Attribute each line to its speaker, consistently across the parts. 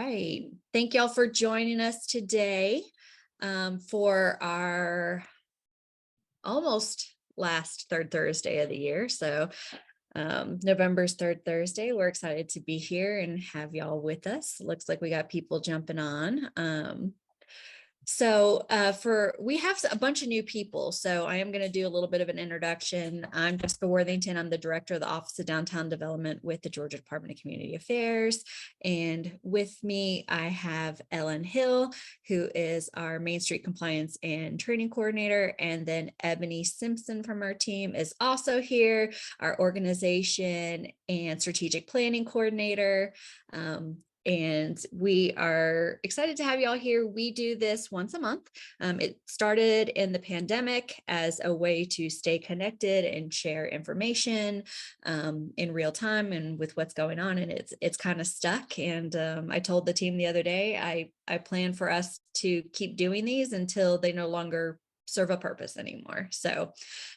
Speaker 1: right. Thank y'all for joining us today for our almost last third Thursday of the year. So November's third Thursday. We're excited to be here and have y'all with us. Looks like we got people jumping on. We have a bunch of new people, so I am going to do a little bit of an introduction. I'm Jessica Worthington. I'm the director of the Office of Downtown Development with the Georgia Department of Community Affairs. And with me, I have Ellen Hill, who is our Main Street Compliance and Training Coordinator. And then Ebony Simpson from our team is also here, our Organization and Strategic Planning Coordinator. And we are excited to have y'all here. We do this once a month. It started in the pandemic as a way to stay connected and share information in real time and with what's going on. And it's kind of stuck. And I told the team the other day, I plan for us to keep doing these until they no longer serve a purpose anymore. So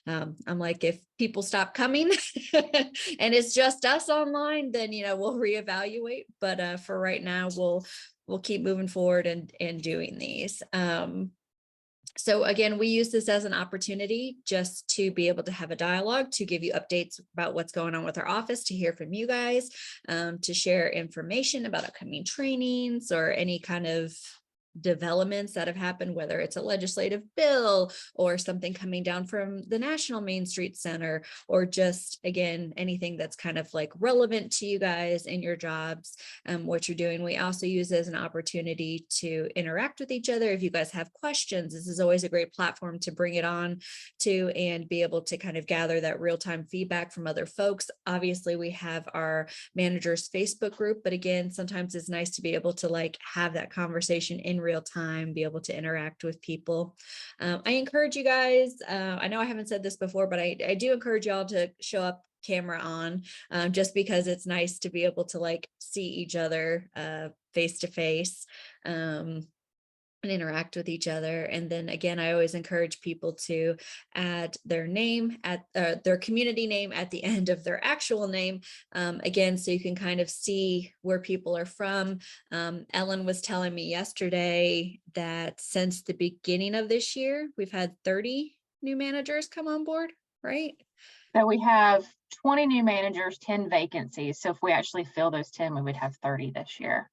Speaker 1: I'm like, if people stop coming and it's just us online, then we'll reevaluate. But for right now, we'll keep moving forward and doing these. So again, we use this as an opportunity just to be able to have a dialogue, to give you updates about what's going on with our office, to hear from you guys, to share information about upcoming trainings or any kind of developments that have happened, whether it's a legislative bill or something coming down from the National Main Street Center, or just, again, anything that's kind of like relevant to you guys in your jobs, what you're doing. We also use it as an opportunity to interact with each other. If you guys have questions, this is always a great platform to bring it on to and be able to kind of gather that real-time feedback from other folks. Obviously, we have our managers Facebook group, but again, sometimes it's nice to be able to like have that conversation in real time, be able to interact with people. I encourage you guys, I know I haven't said this before, but I do encourage y'all to show up camera on, just because it's nice to be able to like see each other face to face. And interact with each other. And then again, I always encourage people to add their name at their community name at the end of their actual name. Again, so you can kind of see where people are from. Ellen was telling me yesterday that since the beginning of this year, we've had 30 new managers come on board, right?
Speaker 2: So we have 20 new managers, 10 vacancies. So if we actually fill those 10, we would have 30 this year.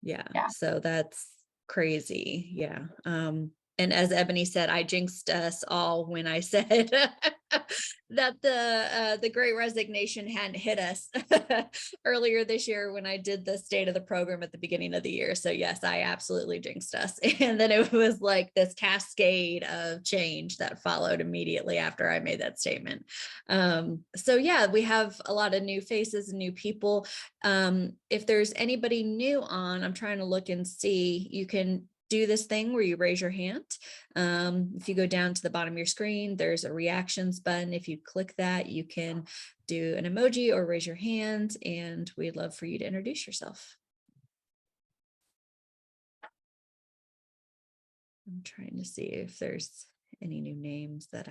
Speaker 1: Yeah. So that's crazy. Yeah. And as Ebony said, I jinxed us all when I said that the Great Resignation hadn't hit us earlier this year when I did the state of the program at the beginning of the year. So yes, I absolutely jinxed us. And then it was like this cascade of change that followed immediately after I made that statement. So yeah, we have a lot of new faces and new people. If there's anybody new on, I'm trying to look and see, you can do this thing where you raise your hand. If you go down to the bottom of your screen, there's a reactions button. If you click that, you can do an emoji or raise your hand, and we'd love for you to introduce yourself. I'm trying to see if there's any new names that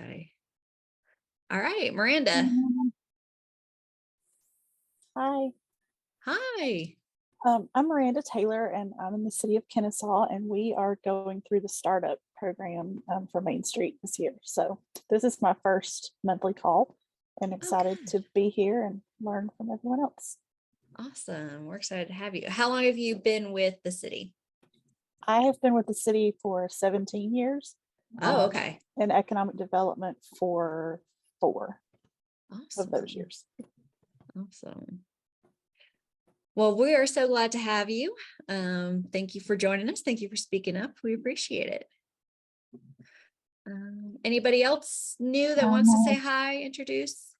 Speaker 1: all right, Miranda.
Speaker 3: Hi.
Speaker 1: Hi.
Speaker 3: I'm Miranda Taylor, and I'm in the city of Kennesaw, and we are going through the startup program for Main Street this year. So this is my first monthly call, and excited to be here and learn from everyone else.
Speaker 1: Awesome. We're excited to have you. How long have you been with the city?
Speaker 3: I have been with the city for 17 years.
Speaker 1: Oh, okay.
Speaker 3: And economic development for 4
Speaker 1: of
Speaker 3: those years.
Speaker 1: Awesome. Well, we are so glad to have you. Thank you for joining us. Thank you for speaking up. We appreciate it. Anybody else new that wants to say hi, introduce?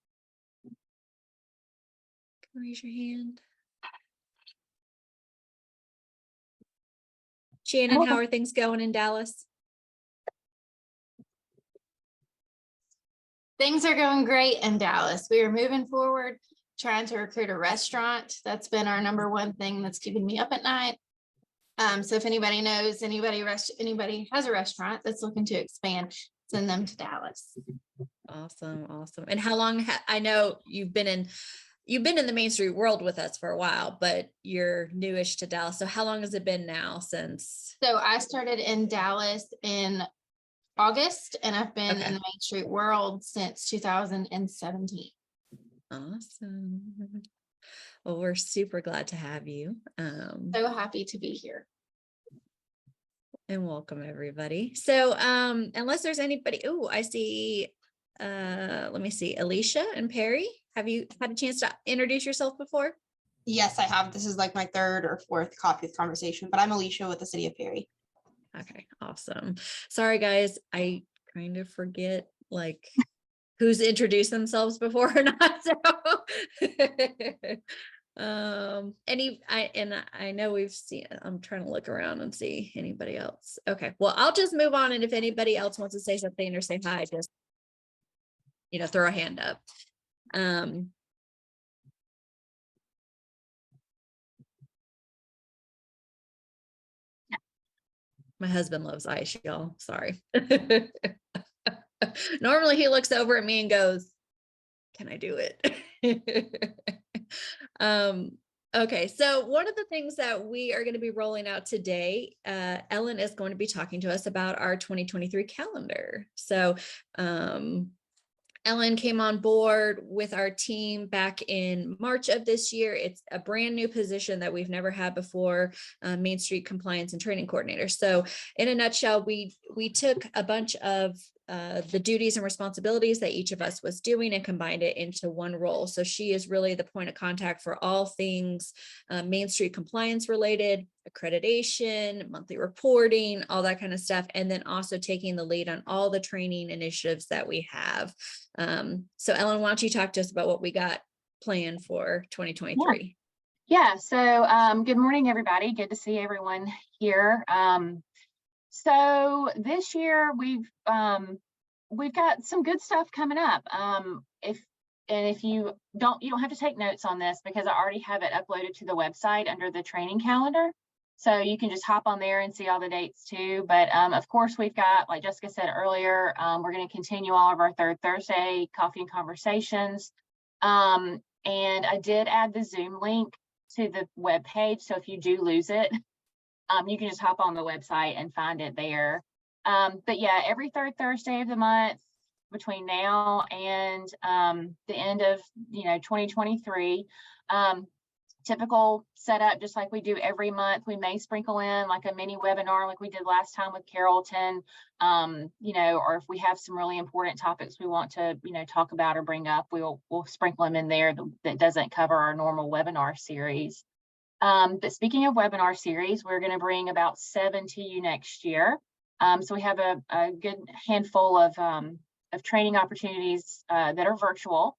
Speaker 1: Raise your hand. Shannon, how are things going in Dallas?
Speaker 4: Things are going great in Dallas. We are moving forward, trying to recruit a restaurant. That's been our number one thing that's keeping me up at night. So if anybody knows anybody has a restaurant that's looking to expand, send them to Dallas.
Speaker 1: Awesome. And how long I know you've been in you've been in the Main Street world with us for a while, but you're newish to Dallas. So how long has it been now since?
Speaker 4: So I started in Dallas in August, and I've been
Speaker 1: Okay.
Speaker 4: in the Main Street world since 2017.
Speaker 1: Awesome. Well, we're super glad to have you.
Speaker 4: So happy to be here.
Speaker 1: And welcome everybody. So unless there's anybody, oh, I see, let me see, Alicia and Perry. Have you had a chance to introduce yourself before?
Speaker 5: Yes, I have. This is like my third or fourth coffee with conversation, but I'm Alicia with the City of Perry.
Speaker 1: Okay, awesome. Sorry guys, I kind of forget like who's introduced themselves before or not. So I know we've seen, I'm trying to look around and see anybody else. Okay, well, I'll just move on, and if anybody else wants to say something or say hi, just throw a hand up. My husband loves ice, y'all. Sorry. Normally he looks over at me and goes, "Can I do it?" Okay, so one of the things that we are going to be rolling out today, Ellen is going to be talking to us about our 2023 calendar. So Ellen came on board with our team back in March of this year. It's a brand new position that we've never had before, Main Street Compliance and Training Coordinator. So in a nutshell, we took a bunch of the duties and responsibilities that each of us was doing and combined it into one role. So she is really the point of contact for all things Main Street compliance related, accreditation, monthly reporting, all that kind of stuff. And then also taking the lead on all the training initiatives that we have. So Ellen, why don't you talk to us about what we got planned for 2023?
Speaker 2: Yeah, so good morning, everybody. Good to see everyone here. So this year we've got some good stuff coming up. If you don't have to take notes on this because I already have it uploaded to the website under the training calendar. So you can just hop on there and see all the dates too. But of course, we've got, like Jessica said earlier, we're going to continue all of our third Thursday coffee and conversations. And I did add the Zoom link to the web page. So if you do lose it, you can just hop on the website and find it there. But yeah, every third Thursday of the month between now and the end of 2023, typical setup, just like we do every month. We may sprinkle in like a mini webinar like we did last time with Carrollton, or if we have some really important topics we want to talk about or bring up, we'll sprinkle them in there that doesn't cover our normal webinar series. But speaking of webinar series, we're going to bring about 7 to you next year. So we have a good handful of training opportunities that are virtual.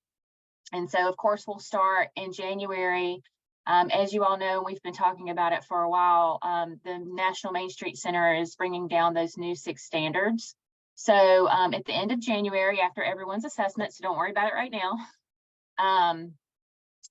Speaker 2: And so, of course, we'll start in January. As you all know, we've been talking about it for a while. The National Main Street Center is bringing down those new 6 standards. So at the end of January, after everyone's assessment, so don't worry about it right now,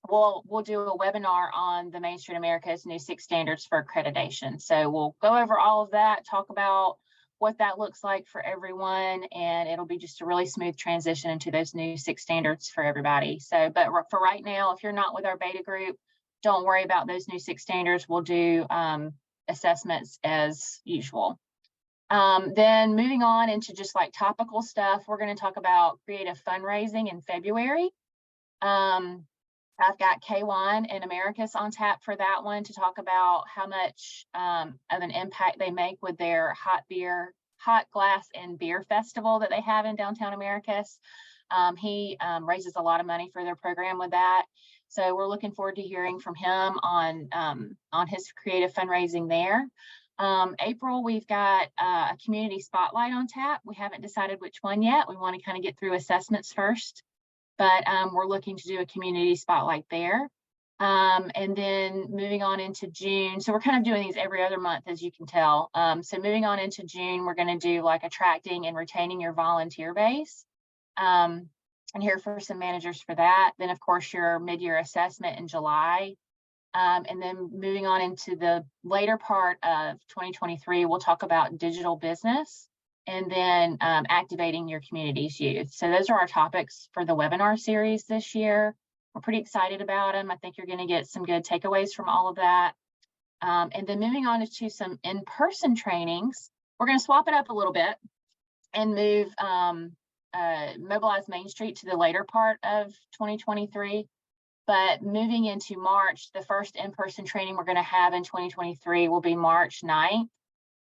Speaker 2: we'll do a webinar on the Main Street America's new 6 standards for accreditation. So we'll go over all of that, talk about what that looks like for everyone, and it'll be just a really smooth transition into those new 6 standards for everybody. So, but for right now, if you're not with our beta group, don't worry about those new 6 standards. We'll do assessments as usual. Then moving on into just like topical stuff, we're going to talk about creative fundraising in February. I've got K-Wine and Americus on tap for that one to talk about how much of an impact they make with their hot glass and beer festival that they have in downtown Americus. He raises a lot of money for their program with that. So we're looking forward to hearing from him on his creative fundraising there. April, we've got a community spotlight on tap. We haven't decided which one yet. We want to kind of get through assessments first. But we're looking to do a community spotlight there. And then moving on into June. So we're kind of doing these every other month, as you can tell. So moving on into June, we're going to do like attracting and retaining your volunteer base. And here for some managers for that. Then, of course, your mid-year assessment in July. And then moving on into the later part of 2023, we'll talk about digital business. And then activating your community's youth. So those are our topics for the webinar series this year. We're pretty excited about them. I think you're going to get some good takeaways from all of that. And then moving on to some in-person trainings, we're going to swap it up a little bit and move Mobilize Main Street to the later part of 2023. But moving into March, the first in-person training we're going to have in 2023 will be March 9th.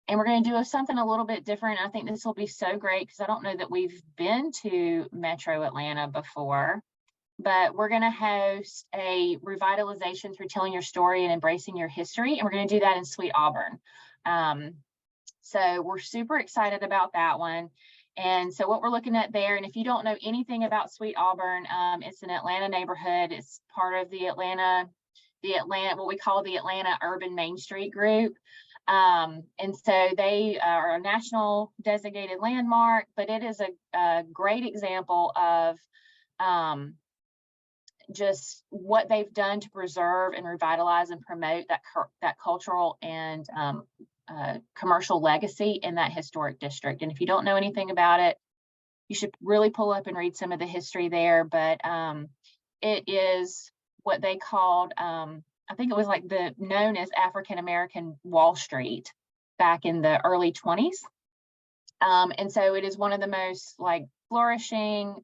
Speaker 2: And we're going to do something a little bit different. I think this will be so great because I don't know that we've been to Metro Atlanta before, but we're going to host a revitalization through telling your story and embracing your history. And we're going to do that in Sweet Auburn. So we're super excited about that one. And so what we're looking at there, and if you don't know anything about Sweet Auburn, it's an Atlanta neighborhood. It's part of the Atlanta, what we call the Atlanta Urban Main Street Group. And so they are a national designated landmark, but it is a great example of just what they've done to preserve and revitalize and promote that cultural and commercial legacy in that historic district. And if you don't know anything about it, you should really pull up and read some of the history there. But it is what they called, I think it was like known as African-American Wall Street back in the early 20s. And so it is one of the most like flourishing,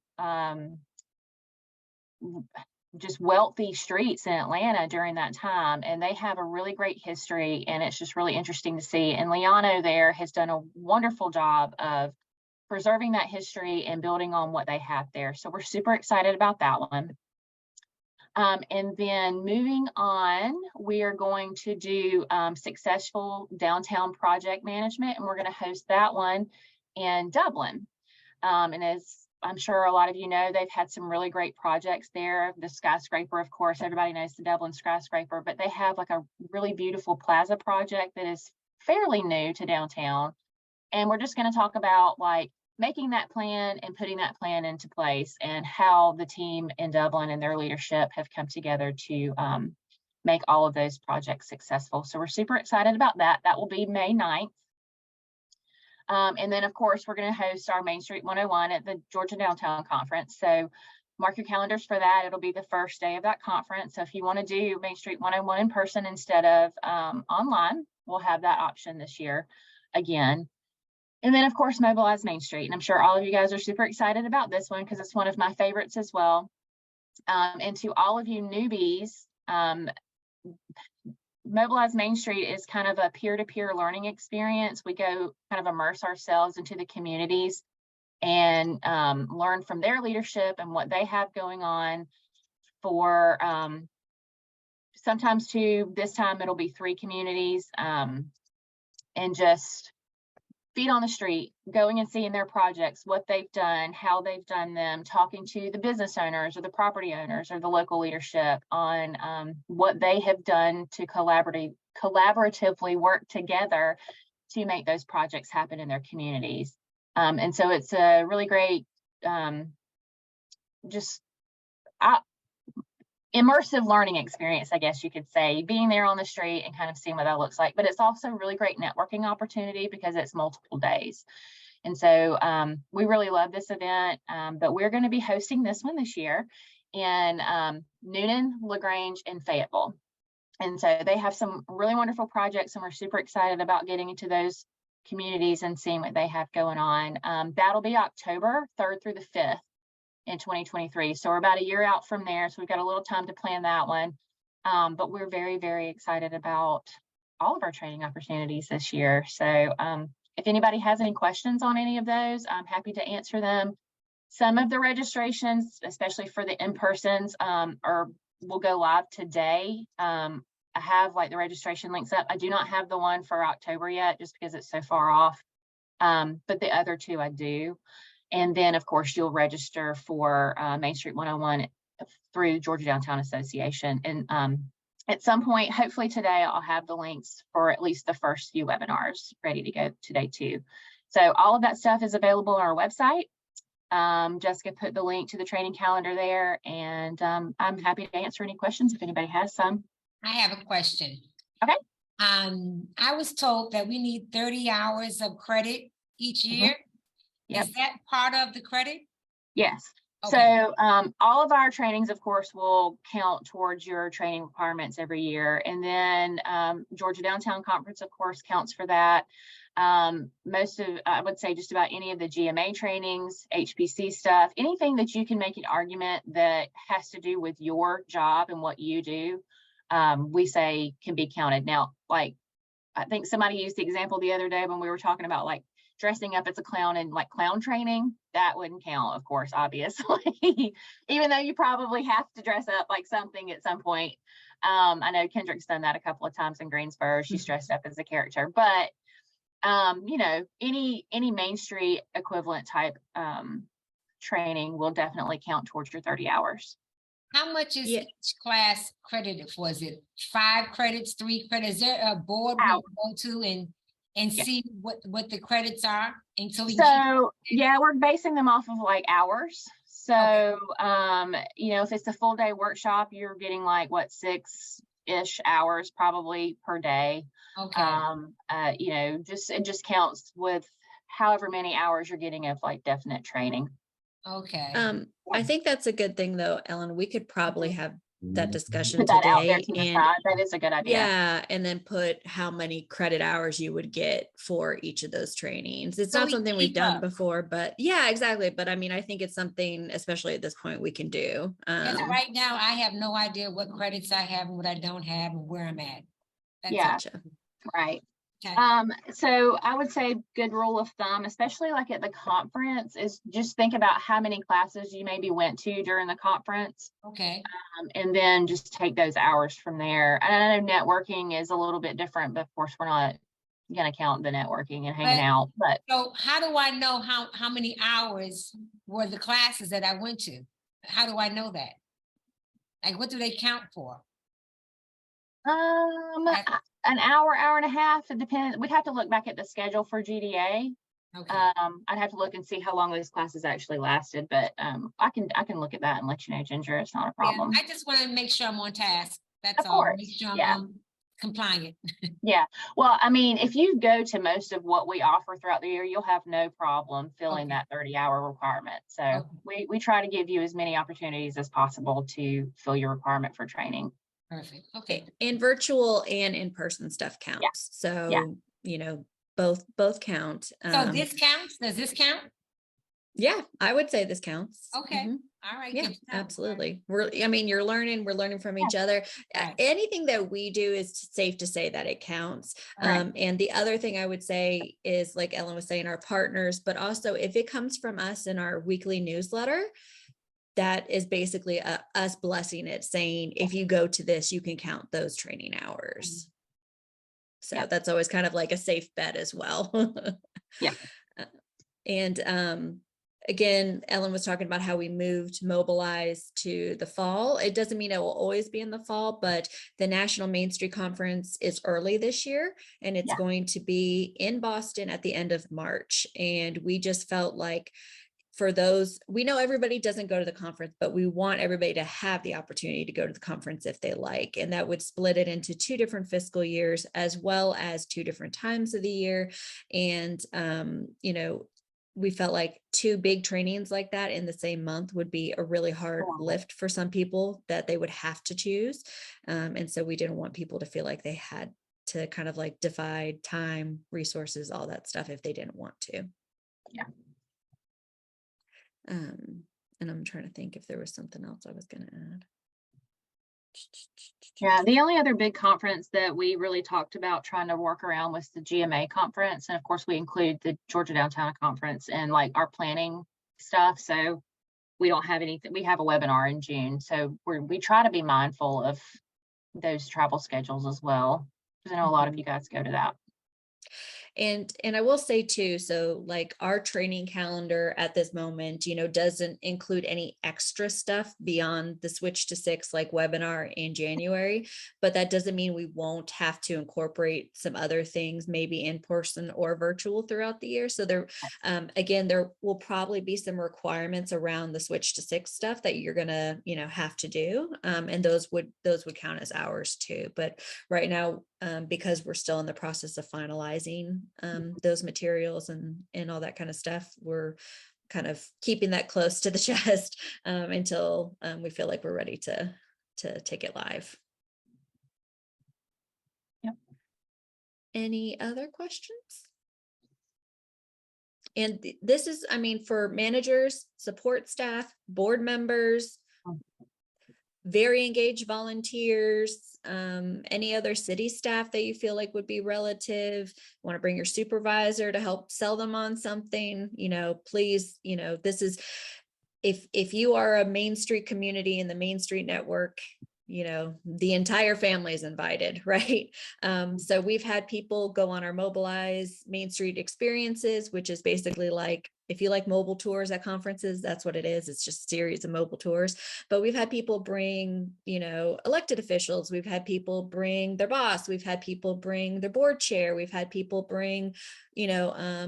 Speaker 2: just wealthy streets in Atlanta during that time. And they have a really great history, and it's just really interesting to see. And Liano there has done a wonderful job of preserving that history and building on what they have there. So we're super excited about that one. And then moving on, we are going to do successful downtown project management, and we're going to host that one in Dublin. And as I'm sure a lot of you know, they've had some really great projects there. The skyscraper, of course, everybody knows the Dublin skyscraper, but they have like a really beautiful plaza project that is fairly new to downtown. And we're just going to talk about like making that plan and putting that plan into place, and how the team in Dublin and their leadership have come together to make all of those projects successful. So we're super excited about that. That will be May 9th. And then, of course, we're going to host our Main Street 101 at the Georgia Downtown Conference. So mark your calendars for that. It'll be the first day of that conference. So if you want to do Main Street 101 in person instead of online, we'll have that option this year again. And then, of course, Mobilize Main Street. And I'm sure all of you guys are super excited about this one because it's one of my favorites as well. And to all of you newbies, Mobilize Main Street is kind of a peer-to-peer learning experience. We go kind of immerse ourselves into the communities and learn from their leadership and what they have going on for sometimes this time it'll be 3 communities, and just feet on the street, going and seeing their projects, what they've done, how they've done them, talking to the business owners or the property owners or the local leadership on what they have done to collaboratively work together to make those projects happen in their communities. And so it's a really great, immersive learning experience, I guess you could say, being there on the street and kind of seeing what that looks like. But it's also a really great networking opportunity because it's multiple days. And so we really love this event, but we're going to be hosting this one this year in Newnan, LaGrange, and Fayetteville. And so they have some really wonderful projects, and we're super excited about getting into those communities and seeing what they have going on. That'll be October 3rd through the 5th. In 2023. So we're about a year out from there. So we've got a little time to plan that one. But we're very, very excited about all of our training opportunities this year. So if anybody has any questions on any of those, I'm happy to answer them. Some of the registrations, especially for the in-persons, will go live today. I have like the registration links up. I do not have the one for October yet, just because it's so far off. But the other 2 I do. And then, of course, you'll register for Main Street 101 through Georgia Downtown Association. And at some point, hopefully today, I'll have the links for at least the first few webinars ready to go today too. So all of that stuff is available on our website. Jessica put the link to the training calendar there, and I'm happy to answer any questions if anybody has some.
Speaker 6: I have a question.
Speaker 2: Okay.
Speaker 6: I was told that we need 30 hours of credit each year.
Speaker 2: Yep.
Speaker 6: Is that part of the credit?
Speaker 2: Yes.
Speaker 6: Okay.
Speaker 2: So all of our trainings, of course, will count towards your training requirements every year. And then Georgia Downtown Conference, of course, counts for that. Most of, I would say just about any of the GMA trainings, HPC stuff, anything that you can make an argument that has to do with your job and what you do, we say can be counted. Now, like, I think somebody used the example the other day when we were talking about like dressing up as a clown and like clown training, that wouldn't count, of course, obviously, even though you probably have to dress up like something at some point. I know Kendrick's done that a couple of times in Greensboro. She's dressed up as a character, but you know, any Main Street equivalent type training will definitely count towards your 30 hours.
Speaker 6: How much is
Speaker 1: Yeah.
Speaker 6: each class credited for? Is it 5 credits, 3 credits? Is there a board we
Speaker 2: Hour.
Speaker 6: can go to and
Speaker 2: Yeah.
Speaker 6: see what the credits are? And so we can keep
Speaker 2: So yeah, we're basing them off of like hours. So you know, if it's a full day workshop, you're getting like what, 6-ish hours probably per day.
Speaker 6: okay.
Speaker 2: You know, it just counts with however many hours you're getting of like definite training.
Speaker 6: Okay.
Speaker 1: I think that's a good thing though, Ellen. We could probably have that discussion
Speaker 2: Put that out there
Speaker 1: today
Speaker 2: to the
Speaker 1: and
Speaker 2: side. That is a good idea.
Speaker 1: yeah, and then put how many credit hours you would get for each of those trainings. It's
Speaker 6: So
Speaker 1: not
Speaker 6: we
Speaker 1: something we've
Speaker 6: keep
Speaker 1: done
Speaker 6: up.
Speaker 1: before, but yeah, exactly. But I mean, I think it's something, especially at this point, we can do.
Speaker 6: Because right now I have no idea what credits I have and what I don't have and where I'm at. That's
Speaker 2: Yeah.
Speaker 1: Gotcha.
Speaker 2: Right.
Speaker 6: Okay.
Speaker 2: So I would say good rule of thumb, especially like at the conference, is just think about how many classes you maybe went to during the conference,
Speaker 6: Okay.
Speaker 2: and then just take those hours from there. And I know networking is a little bit different, but of course we're not going to count the networking and hanging
Speaker 6: But-
Speaker 2: out. But
Speaker 6: So how do I know how many hours were the classes that I went to? How do I know that? Like, what do they count for?
Speaker 2: an hour and a half, it depends. We'd have to look back at the schedule for GDA.
Speaker 6: Okay.
Speaker 2: I'd have to look and see how long those classes actually lasted, but I can look at that and let you know, Ginger. It's not a
Speaker 6: Yeah,
Speaker 2: problem.
Speaker 6: I just want to make sure I'm on task. That's
Speaker 2: Of
Speaker 6: all.
Speaker 2: course,
Speaker 6: Make sure I'm
Speaker 2: yeah.
Speaker 6: compliant.
Speaker 2: Yeah. Well, I mean, if you go to most of what we offer throughout the year, you'll have no problem filling
Speaker 6: Okay.
Speaker 2: that 30-hour requirement. So
Speaker 6: Okay.
Speaker 2: we try to give you as many opportunities as possible to fill your requirement for training.
Speaker 6: Perfect. Okay.
Speaker 1: And virtual and in-person stuff counts. So, you know, both count.
Speaker 6: So this counts? Does this count?
Speaker 1: Yeah, I would say this counts.
Speaker 6: Okay.
Speaker 1: Mhm.
Speaker 6: All right.
Speaker 1: Yeah,
Speaker 6: good to know.
Speaker 1: absolutely. I mean, we're learning from each other.
Speaker 6: Right.
Speaker 1: Anything that we do is safe to say that it counts.
Speaker 2: Right.
Speaker 1: And the other thing I would say is, like Ellen was saying, our partners, but also if it comes from us in our weekly newsletter, that is basically us blessing it, saying, if you go to this, you can count those training hours. So
Speaker 2: Yeah.
Speaker 1: that's always kind of like a safe bet as well.
Speaker 2: Yeah.
Speaker 1: And again, Ellen was talking about how we moved Mobilize to the fall. It doesn't mean it will always be in the fall, but the National Main Street Conference is early this year, and it's
Speaker 2: Yeah.
Speaker 1: going to be in Boston at the end of March. And we just felt like, for those, we know everybody doesn't go to the conference, but we want everybody to have the opportunity to go to the conference if they like. And that would split it into 2 different fiscal years, as well as 2 different times of the year. And, you know, we felt like 2 big trainings like that in the same month would be a really hard lift for some people that they would have to choose. And so we didn't want people to feel like they had to kind of like divide time, resources, all that stuff if they didn't want to.
Speaker 2: Yeah.
Speaker 1: And I'm trying to think if there was something else I was going to add.
Speaker 2: Yeah, the only other big conference that we really talked about trying to work around was the GMA conference. And of course, we include the Georgia Downtown Conference and like our planning stuff. So we don't have anything, we have a webinar in June. So we try to be mindful of those travel schedules as well, because I know a lot of you guys go to that.
Speaker 1: And I will say too, so like our training calendar at this moment, you know, doesn't include any extra stuff beyond the switch to 6, like webinar in January, but that doesn't mean we won't have to incorporate some other things, maybe in person or virtual throughout the year. So there, again, there will probably be some requirements around the switch to 6 stuff that you're gonna, you know, have to do. And those would count as hours too. But right now, because we're still in the process of finalizing those materials and all that kind of stuff, we're kind of keeping that close to the chest until we feel like we're ready to take it live.
Speaker 2: Yep.
Speaker 1: Any other questions? And this is, I mean, for managers, support staff, board members, very engaged volunteers, any other city staff that you feel like would be relative, want to bring your supervisor to help sell them on something, please, this is, if you are a Main Street community in the Main Street network, the entire family is invited, right? So we've had people go on our Mobilize Main Street experiences, which is basically like, if you like mobile tours at conferences, that's what it is. It's just a series of mobile tours. But we've had people bring, elected officials. We've had people bring their boss. We've had people bring their board chair. We've had people bring,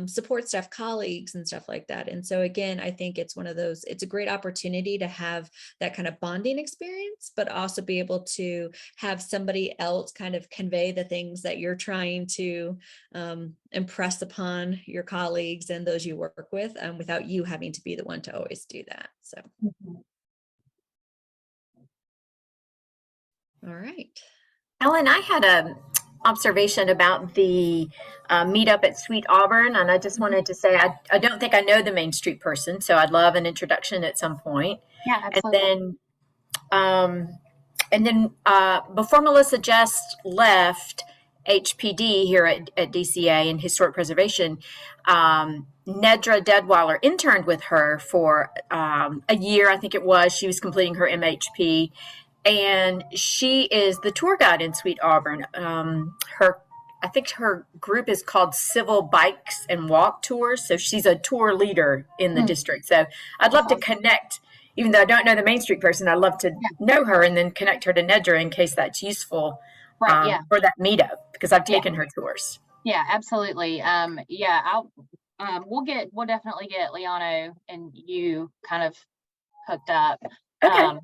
Speaker 1: support staff, colleagues and stuff like that. And so again, I think it's one of those, it's a great opportunity to have that kind of bonding experience, but also be able to have somebody else kind of convey the things that you're trying to impress upon your colleagues and those you work with, without you having to be the one to always do that. So, all right.
Speaker 7: Ellen, I had a observation about the meetup at Sweet Auburn, and I just wanted to say I don't think I know the Main Street person, so I'd love an introduction at some point.
Speaker 2: Yeah, absolutely.
Speaker 7: And then before Melissa just left HPD here at DCA in Historic Preservation, Nedra Deadweiler interned with her for a year, I think it was. She was completing her MHP, and she is the tour guide in Sweet Auburn. I think her group is called Civil Bikes and Walk Tours. So she's a tour leader in the district. So I'd love to connect, even though I don't know the Main Street person, I'd love to know her and then connect her to Nedra in case that's useful for that meetup, because I've taken her tours.
Speaker 2: Yeah, absolutely. We'll definitely get Liano and you kind of hooked up.
Speaker 7: Okay.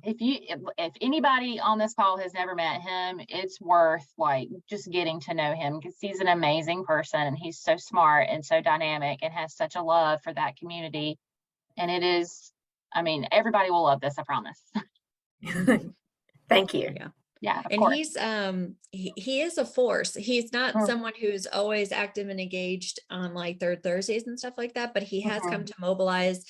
Speaker 2: If anybody on this call has never met him, it's worth like just getting to know him, because he's an amazing person and he's so smart and so dynamic and has such a love for that community. And it is, everybody will love this, I promise.
Speaker 7: Thank you.
Speaker 2: Yeah, of
Speaker 1: And
Speaker 2: course.
Speaker 1: he's he is a force. He's not someone who's always active and engaged on like Third Thursdays and stuff like that, but he has come to Mobilize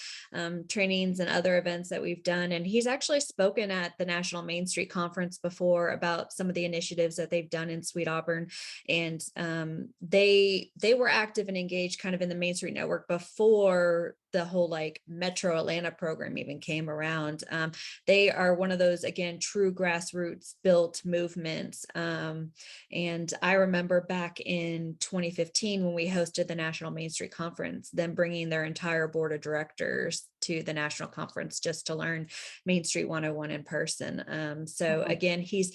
Speaker 1: trainings and other events that we've done. And he's actually spoken at the National Main Street Conference before about some of the initiatives that they've done in Sweet Auburn. And they were active and engaged kind of in the Main Street Network before the whole like Metro Atlanta program even came around. They are one of those, again, true grassroots built movements. And I remember back in 2015 when we hosted the National Main Street Conference, them bringing their entire board of directors to the national conference just to learn Main Street 101 in person. So again, he's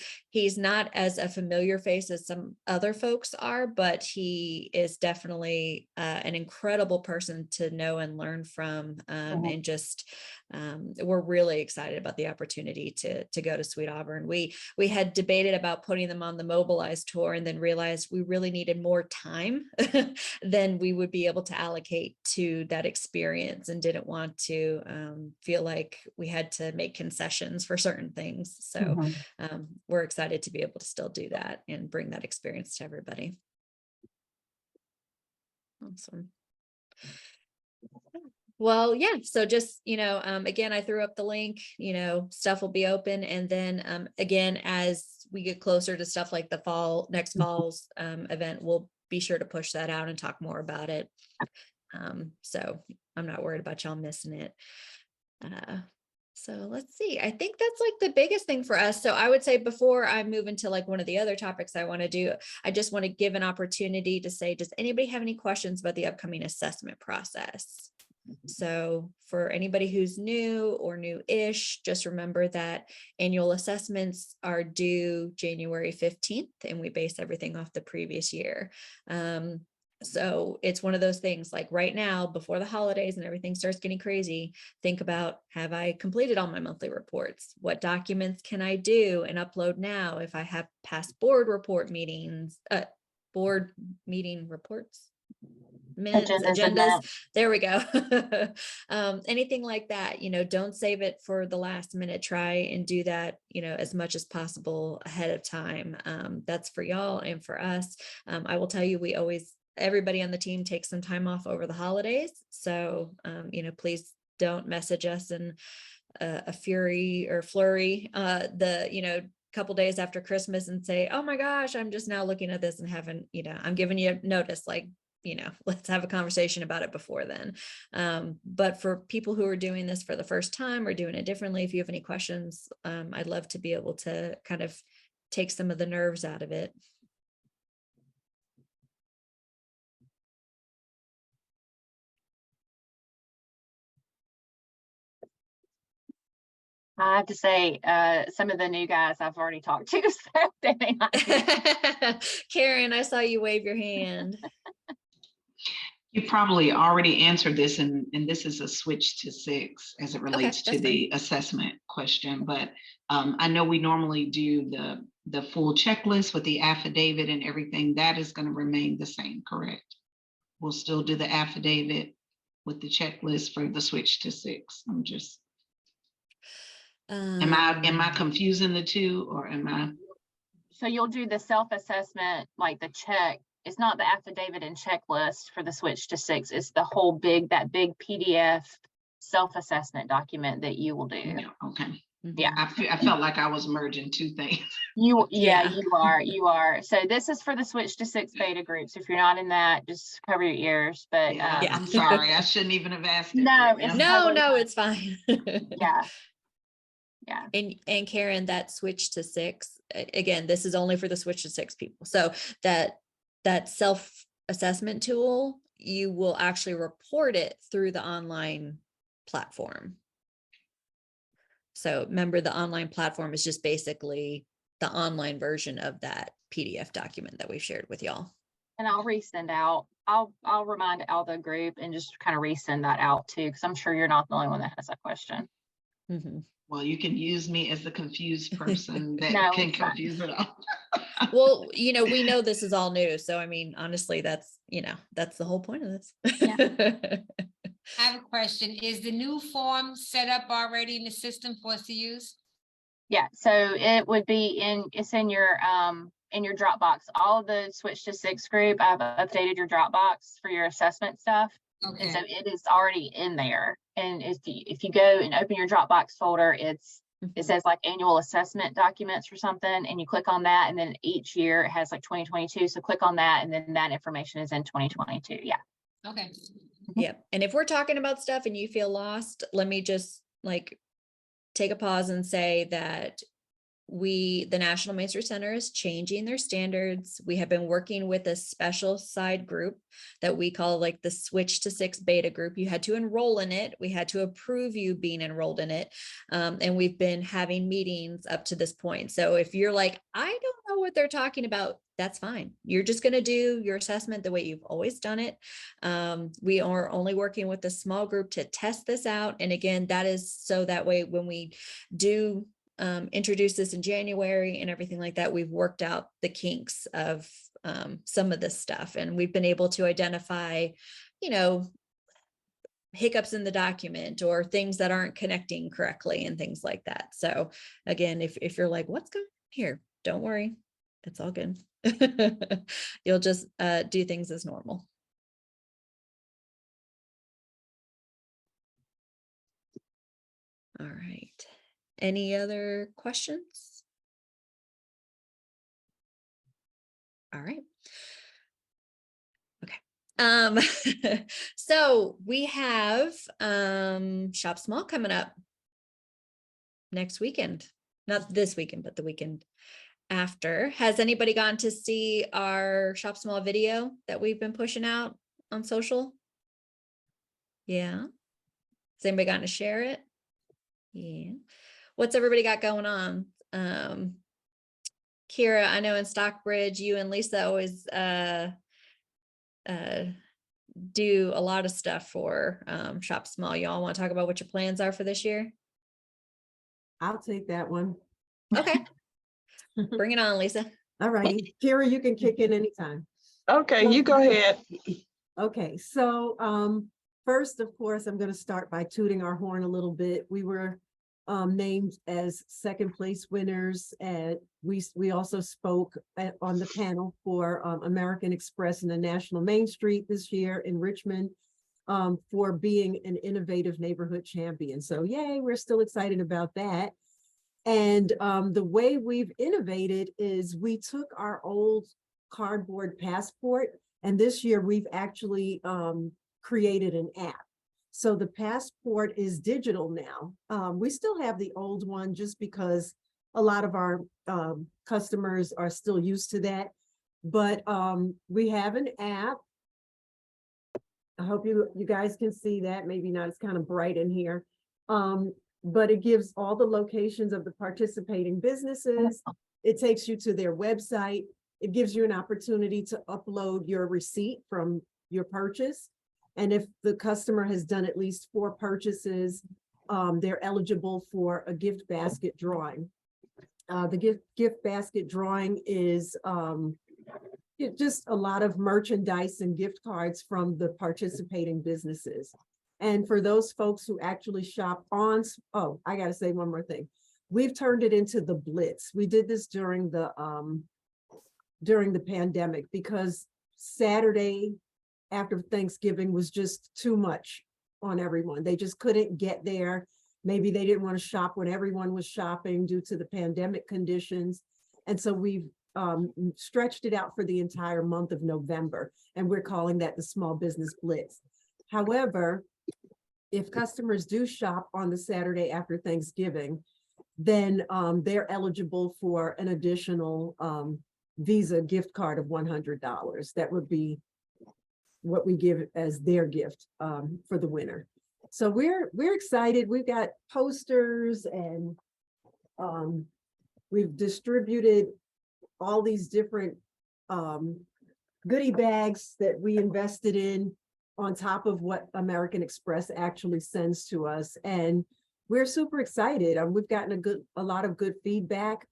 Speaker 1: not as a familiar face as some other folks are, but he is definitely an incredible person to know and learn from. And just we're really excited about the opportunity to go to Sweet Auburn. We had debated about putting them on the Mobilize tour and then realized we really needed more time than we would be able to allocate to that experience, and didn't want to feel like we had to make concessions for certain things. So we're excited to be able to still do that and bring that experience to everybody. Awesome. Well, yeah. So just, again, I threw up the link, stuff will be open. And then again, as we get closer to stuff like the next fall's event, we'll be sure to push that out and talk more about it. So I'm not worried about y'all missing it. So let's see. I think that's like the biggest thing for us. So I would say before I move into like one of the other topics I want to do, I just want to give an opportunity to say, does anybody have any questions about the upcoming assessment process? So for anybody who's new or new-ish, just remember that annual assessments are due January 15th, and we base everything off the previous year. So it's one of those things like right now, before the holidays and everything starts getting crazy, think about, have I completed all my monthly reports? What documents can I do and upload now if I have past board meeting reports? minutes,
Speaker 2: Agendas,
Speaker 1: agendas.
Speaker 2: events.
Speaker 1: There we go. Anything like that, don't save it for the last minute. Try and do that, as much as possible ahead of time. That's for y'all and for us. I will tell you, everybody on the team takes some time off over the holidays. So, please don't message us in a fury or flurry, couple days after Christmas and say, oh my gosh, I'm just now looking at this and haven't, I'm giving you notice, like, let's have a conversation about it before then. But for people who are doing this for the first time or doing it differently, if you have any questions, I'd love to be able to kind of take some of the nerves out of it.
Speaker 2: I have to say, some of the new guys I've already talked to, so they may not be.
Speaker 1: Karen, I saw you wave your hand.
Speaker 8: You probably already answered this, and this is a switch to 6 as it relates to
Speaker 1: that's
Speaker 8: the assessment question. But I know we normally do the full checklist with the affidavit and everything. That is going to remain the same, correct? We'll still do the affidavit with the checklist for the switch to 6. I'm just, am I confusing the two, or am I?
Speaker 2: So you'll do the self-assessment, like the check. It's not the affidavit and checklist for the switch to 6. It's the whole that big PDF self-assessment document that you will do.
Speaker 8: Yeah, okay.
Speaker 2: Yeah.
Speaker 8: I felt like I was merging two things.
Speaker 2: Yeah, you are. So this is for the switch to 6 beta groups. If you're not in that, just cover your ears. But
Speaker 8: Yeah, I'm sorry. I shouldn't even have asked it.
Speaker 2: No,
Speaker 8: but,
Speaker 2: it's
Speaker 1: No, it's fine.
Speaker 2: yeah.
Speaker 1: And Karen, that switch to 6, again, this is only for the switch to 6 people. So that self-assessment tool, you will actually report it through the online platform. So remember, the online platform is just basically the online version of that PDF document that we've shared with y'all.
Speaker 2: And I'll resend out. I'll remind all the group and just kind of resend that out too, because I'm sure you're not the only one that has that question.
Speaker 1: Mm-hmm.
Speaker 8: Well, you can use me as the confused person that
Speaker 2: No,
Speaker 8: can
Speaker 2: it's fine.
Speaker 8: confuse it all.
Speaker 1: Well, we know this is all new. So, I mean, honestly, that's the whole point of this.
Speaker 6: I have a question. Is the new form set up already in the system for us to use?
Speaker 2: Yeah, so it would be it's in your Dropbox. All of the switch to 6 group, I've updated your Dropbox for your assessment stuff.
Speaker 6: Okay.
Speaker 2: And so it is already in there. And if you go and open your Dropbox folder, it says like annual assessment documents or something, and you click on that, and then each year it has like 2022. So click on that, and then that information is in 2022. Yeah.
Speaker 6: Okay.
Speaker 1: Yep. And if we're talking about stuff and you feel lost, let me just take a pause and say that the National Main Street Center is changing their standards. We have been working with a special side group that we call the switch to 6 beta group. You had to enroll in it. We had to approve you being enrolled in it. And we've been having meetings up to this point. So if you're like, I don't know what they're talking about, that's fine. You're just going to do your assessment the way you've always done it. We are only working with a small group to test this out. And again, that is so that way when we do introduce this in January and everything like that, we've worked out the kinks of some of this stuff, and we've been able to identify, hiccups in the document or things that aren't connecting correctly and things like that. So again, if you're like, what's going on here? Don't worry, it's all good. You'll just do things as normal. All right. Any other questions? All right. Okay. So we have Shop Small coming up next weekend. Not this weekend, but the weekend after. Has anybody gone to see our Shop Small video that we've been pushing out on social? Yeah. Has anybody gotten to share it? Yeah. What's everybody got going on? Kira, I know in Stockbridge, you and Lisa always do a lot of stuff for Shop Small. Y'all want to talk about what your plans are for this year?
Speaker 9: I'll take that one.
Speaker 1: Okay. Bring it on, Lisa.
Speaker 9: All righty. Kira, you can kick in anytime.
Speaker 10: Okay, you go ahead.
Speaker 9: Okay, so first, of course, I'm going to start by tooting our horn a little bit. We were named as second place winners, and we also spoke on the panel for American Express and the National Main Street this year in Richmond for being an innovative neighborhood champion. So yay, we're still excited about that. And the way we've innovated is we took our old cardboard passport, and this year we've actually created an app. So the passport is digital now. We still have the old one just because a lot of our customers are still used to that. But we have an app. I hope you guys can see that. Maybe not, it's kind of bright in here. But it gives all the locations of the participating businesses. It takes you to their website. It gives you an opportunity to upload your receipt from your purchase. And if the customer has done at least 4 purchases, they're eligible for a gift basket drawing. The gift basket drawing is just a lot of merchandise and gift cards from the participating businesses. And for those folks who actually shop on, oh, I gotta say one more thing. We've turned it into the Blitz. We did this during the pandemic because Saturday after Thanksgiving was just too much on everyone. They just couldn't get there. Maybe they didn't want to shop when everyone was shopping due to the pandemic conditions. And so we've stretched it out for the entire month of November, and we're calling that the Small Business Blitz. However, if customers do shop on the Saturday after Thanksgiving, then they're eligible for an additional Visa gift card of $100. That would be what we give as their gift for the winner. So we're excited. We've got posters and we've distributed all these different goodie bags that we invested in on top of what American Express actually sends to us. And we're super excited. We've gotten a lot of good feedback.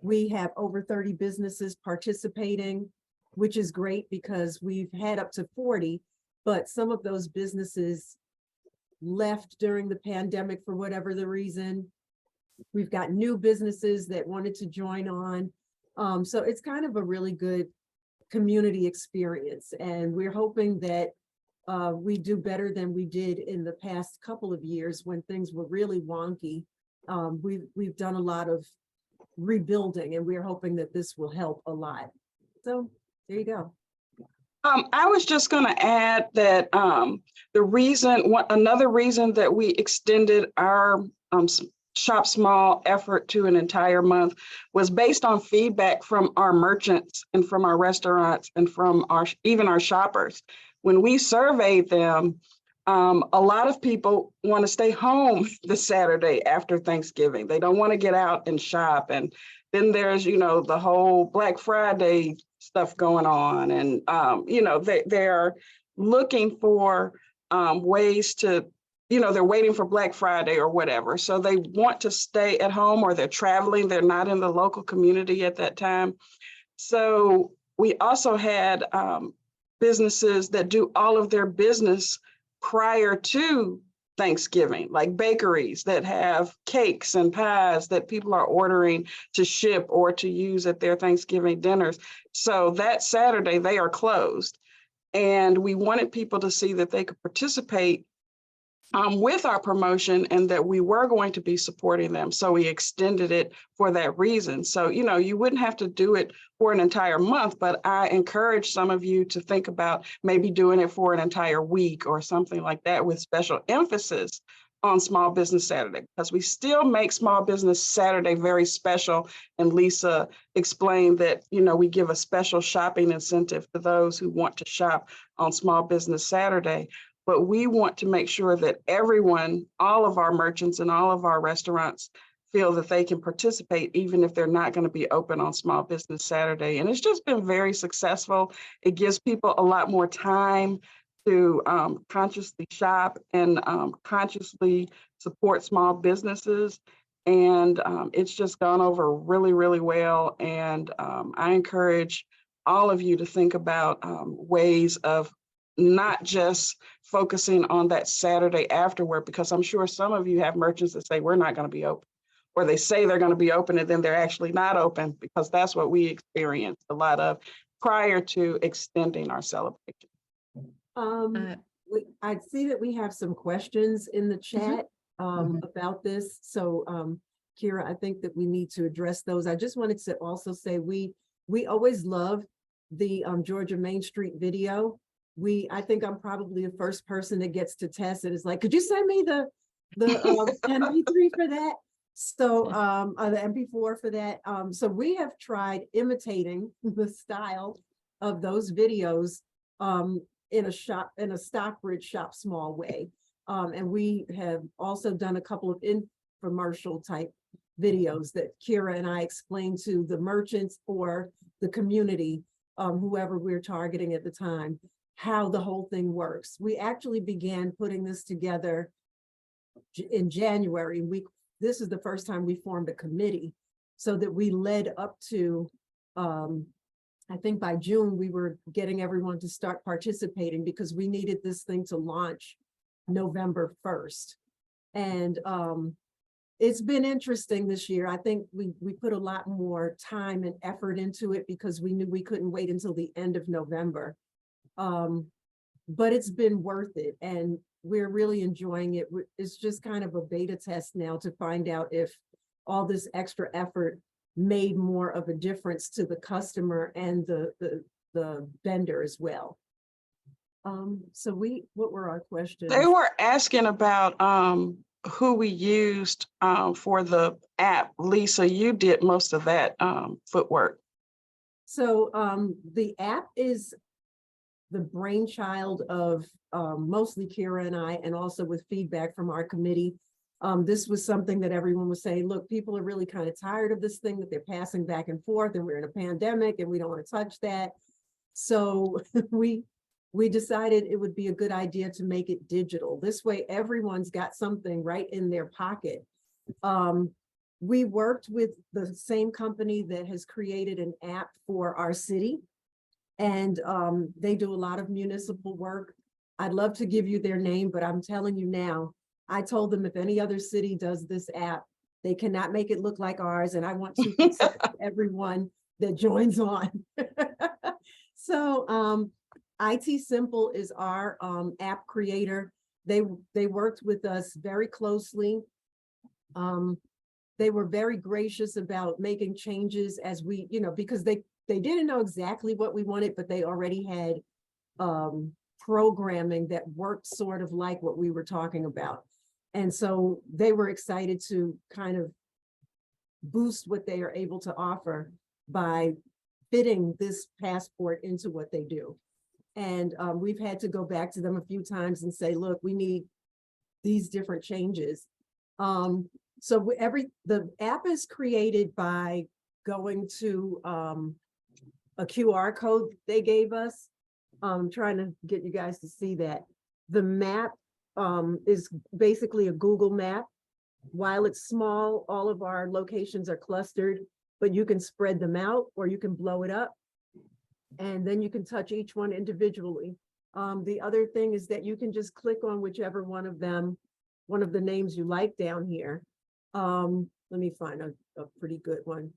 Speaker 9: We have over 30 businesses participating, which is great because we've had up to 40, but some of those businesses left during the pandemic for whatever the reason. We've got new businesses that wanted to join on. So it's kind of a really good community experience. And we're hoping that we do better than we did in the past couple of years when things were really wonky. We've done a lot of rebuilding, and we're hoping that this will help a lot. So there you go.
Speaker 10: I was just going to add that another reason that we extended our Shop Small effort to an entire month was based on feedback from our merchants and from our restaurants and from even our shoppers. When we surveyed them, a lot of people want to stay home this Saturday after Thanksgiving. They don't want to get out and shop. And then there's, the whole Black Friday stuff going on. And, they're looking for ways to, they're waiting for Black Friday or whatever. So they want to stay at home, or they're traveling. They're not in the local community at that time. So we also had businesses that do all of their business prior to Thanksgiving, like bakeries that have cakes and pies that people are ordering to ship or to use at their Thanksgiving dinners. So that Saturday they are closed. And we wanted people to see that they could participate with our promotion and that we were going to be supporting them. So we extended it for that reason. So, you wouldn't have to do it for an entire month, but I encourage some of you to think about maybe doing it for an entire week or something like that with special emphasis on Small Business Saturday, because we still make Small Business Saturday very special. And Lisa explained that, we give a special shopping incentive to those who want to shop on Small Business Saturday. But we want to make sure that everyone, all of our merchants and all of our restaurants feel that they can participate, even if they're not going to be open on Small Business Saturday. And it's just been very successful. It gives people a lot more time to consciously shop and consciously support small businesses. And it's just gone over really, really well. And I encourage all of you to think about ways of not just focusing on that Saturday afterward, because I'm sure some of you have merchants that say, we're not going to be open. Or they say they're going to be open and then they're actually not open, because that's what we experienced a lot of prior to extending our celebration.
Speaker 1: Uh,
Speaker 9: I see that we have some questions in the chat about this. So Kira, I think that we need to address those. I just wanted to also say we always love the Georgia Main Street video. I think I'm probably the first person that gets to test it. It's like, could you send me the MP3 for that? So the MP4 for that. So we have tried imitating the style of those videos in a Stockbridge Shop Small way. And we have also done a couple of infomercial type videos that Kira and I explained to the merchants or the community, whoever we're targeting at the time, how the whole thing works. We actually began putting this together in January. This is the first time we formed a committee, so that we led up to, I think by June, we were getting everyone to start participating, because we needed this thing to launch November 1st. And it's been interesting this year. I think we put a lot more time and effort into it, because we knew we couldn't wait until the end of November. But it's been worth it, and we're really enjoying it. It's just kind of a beta test now to find out if all this extra effort made more of a difference to the customer and the vendor as well. So what were our questions?
Speaker 10: They were asking about who we used for the app. Lisa, you did most of that footwork.
Speaker 9: So the app is the brainchild of mostly Kira and I, and also with feedback from our committee. This was something that everyone was saying, look, people are really kind of tired of this thing that they're passing back and forth, and we're in a pandemic and we don't want to touch that. So we decided it would be a good idea to make it digital. This way, everyone's got something right in their pocket. We worked with the same company that has created an app for our city, and they do a lot of municipal work. I'd love to give you their name, but I'm telling you now, I told them if any other city does this app, they cannot make it look like ours, and I want 2% of everyone that joins on. So IT Simple is our app creator. They worked with us very closely. They were very gracious about making changes as we, because they didn't know exactly what we wanted, but they already had programming that worked sort of like what we were talking about. And so they were excited to kind of boost what they are able to offer by fitting this passport into what they do. And we've had to go back to them a few times and say, look, we need these different changes. So the app is created by going to a QR code they gave us. I'm trying to get you guys to see that. The map is basically a Google map. While it's small, all of our locations are clustered, but you can spread them out or you can blow it up, and then you can touch each one individually. The other thing is that you can just click on whichever one of the names you like down here. Let me find a pretty good one.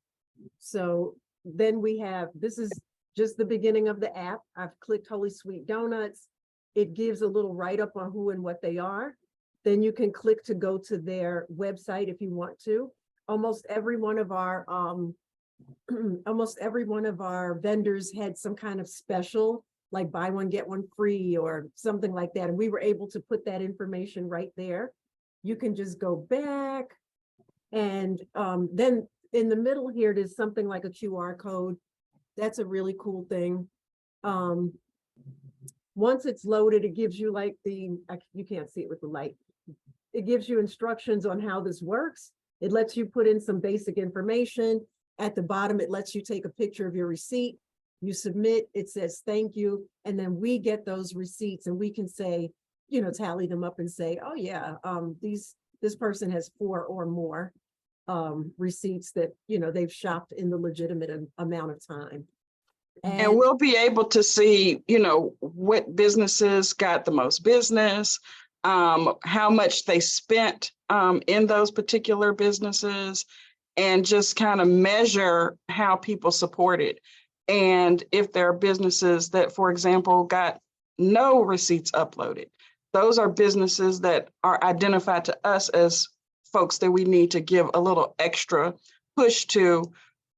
Speaker 9: So then we have, this is just the beginning of the app. I've clicked Holy Sweet Donuts. It gives a little write-up on who and what they are. Then you can click to go to their website if you want to. Almost every one of our vendors had some kind of special, like buy one, get one free or something like that. And we were able to put that information right there. You can just go back, and then in the middle here, there's something like a QR code. That's a really cool thing. Once it's loaded, it gives you like you can't see it with the light. It gives you instructions on how this works. It lets you put in some basic information. At the bottom, it lets you take a picture of your receipt. You submit, it says thank you, and then we get those receipts and we can say, tally them up and say, oh yeah, this person has 4 or more receipts that they've shopped in the legitimate amount of time.
Speaker 10: And we'll be able to see, you know, what businesses got the most business, how much they spent in those particular businesses, and just kind of measure how people supported. And if there are businesses that, for example, got no receipts uploaded, those are businesses that are identified to us as folks that we need to give a little extra push to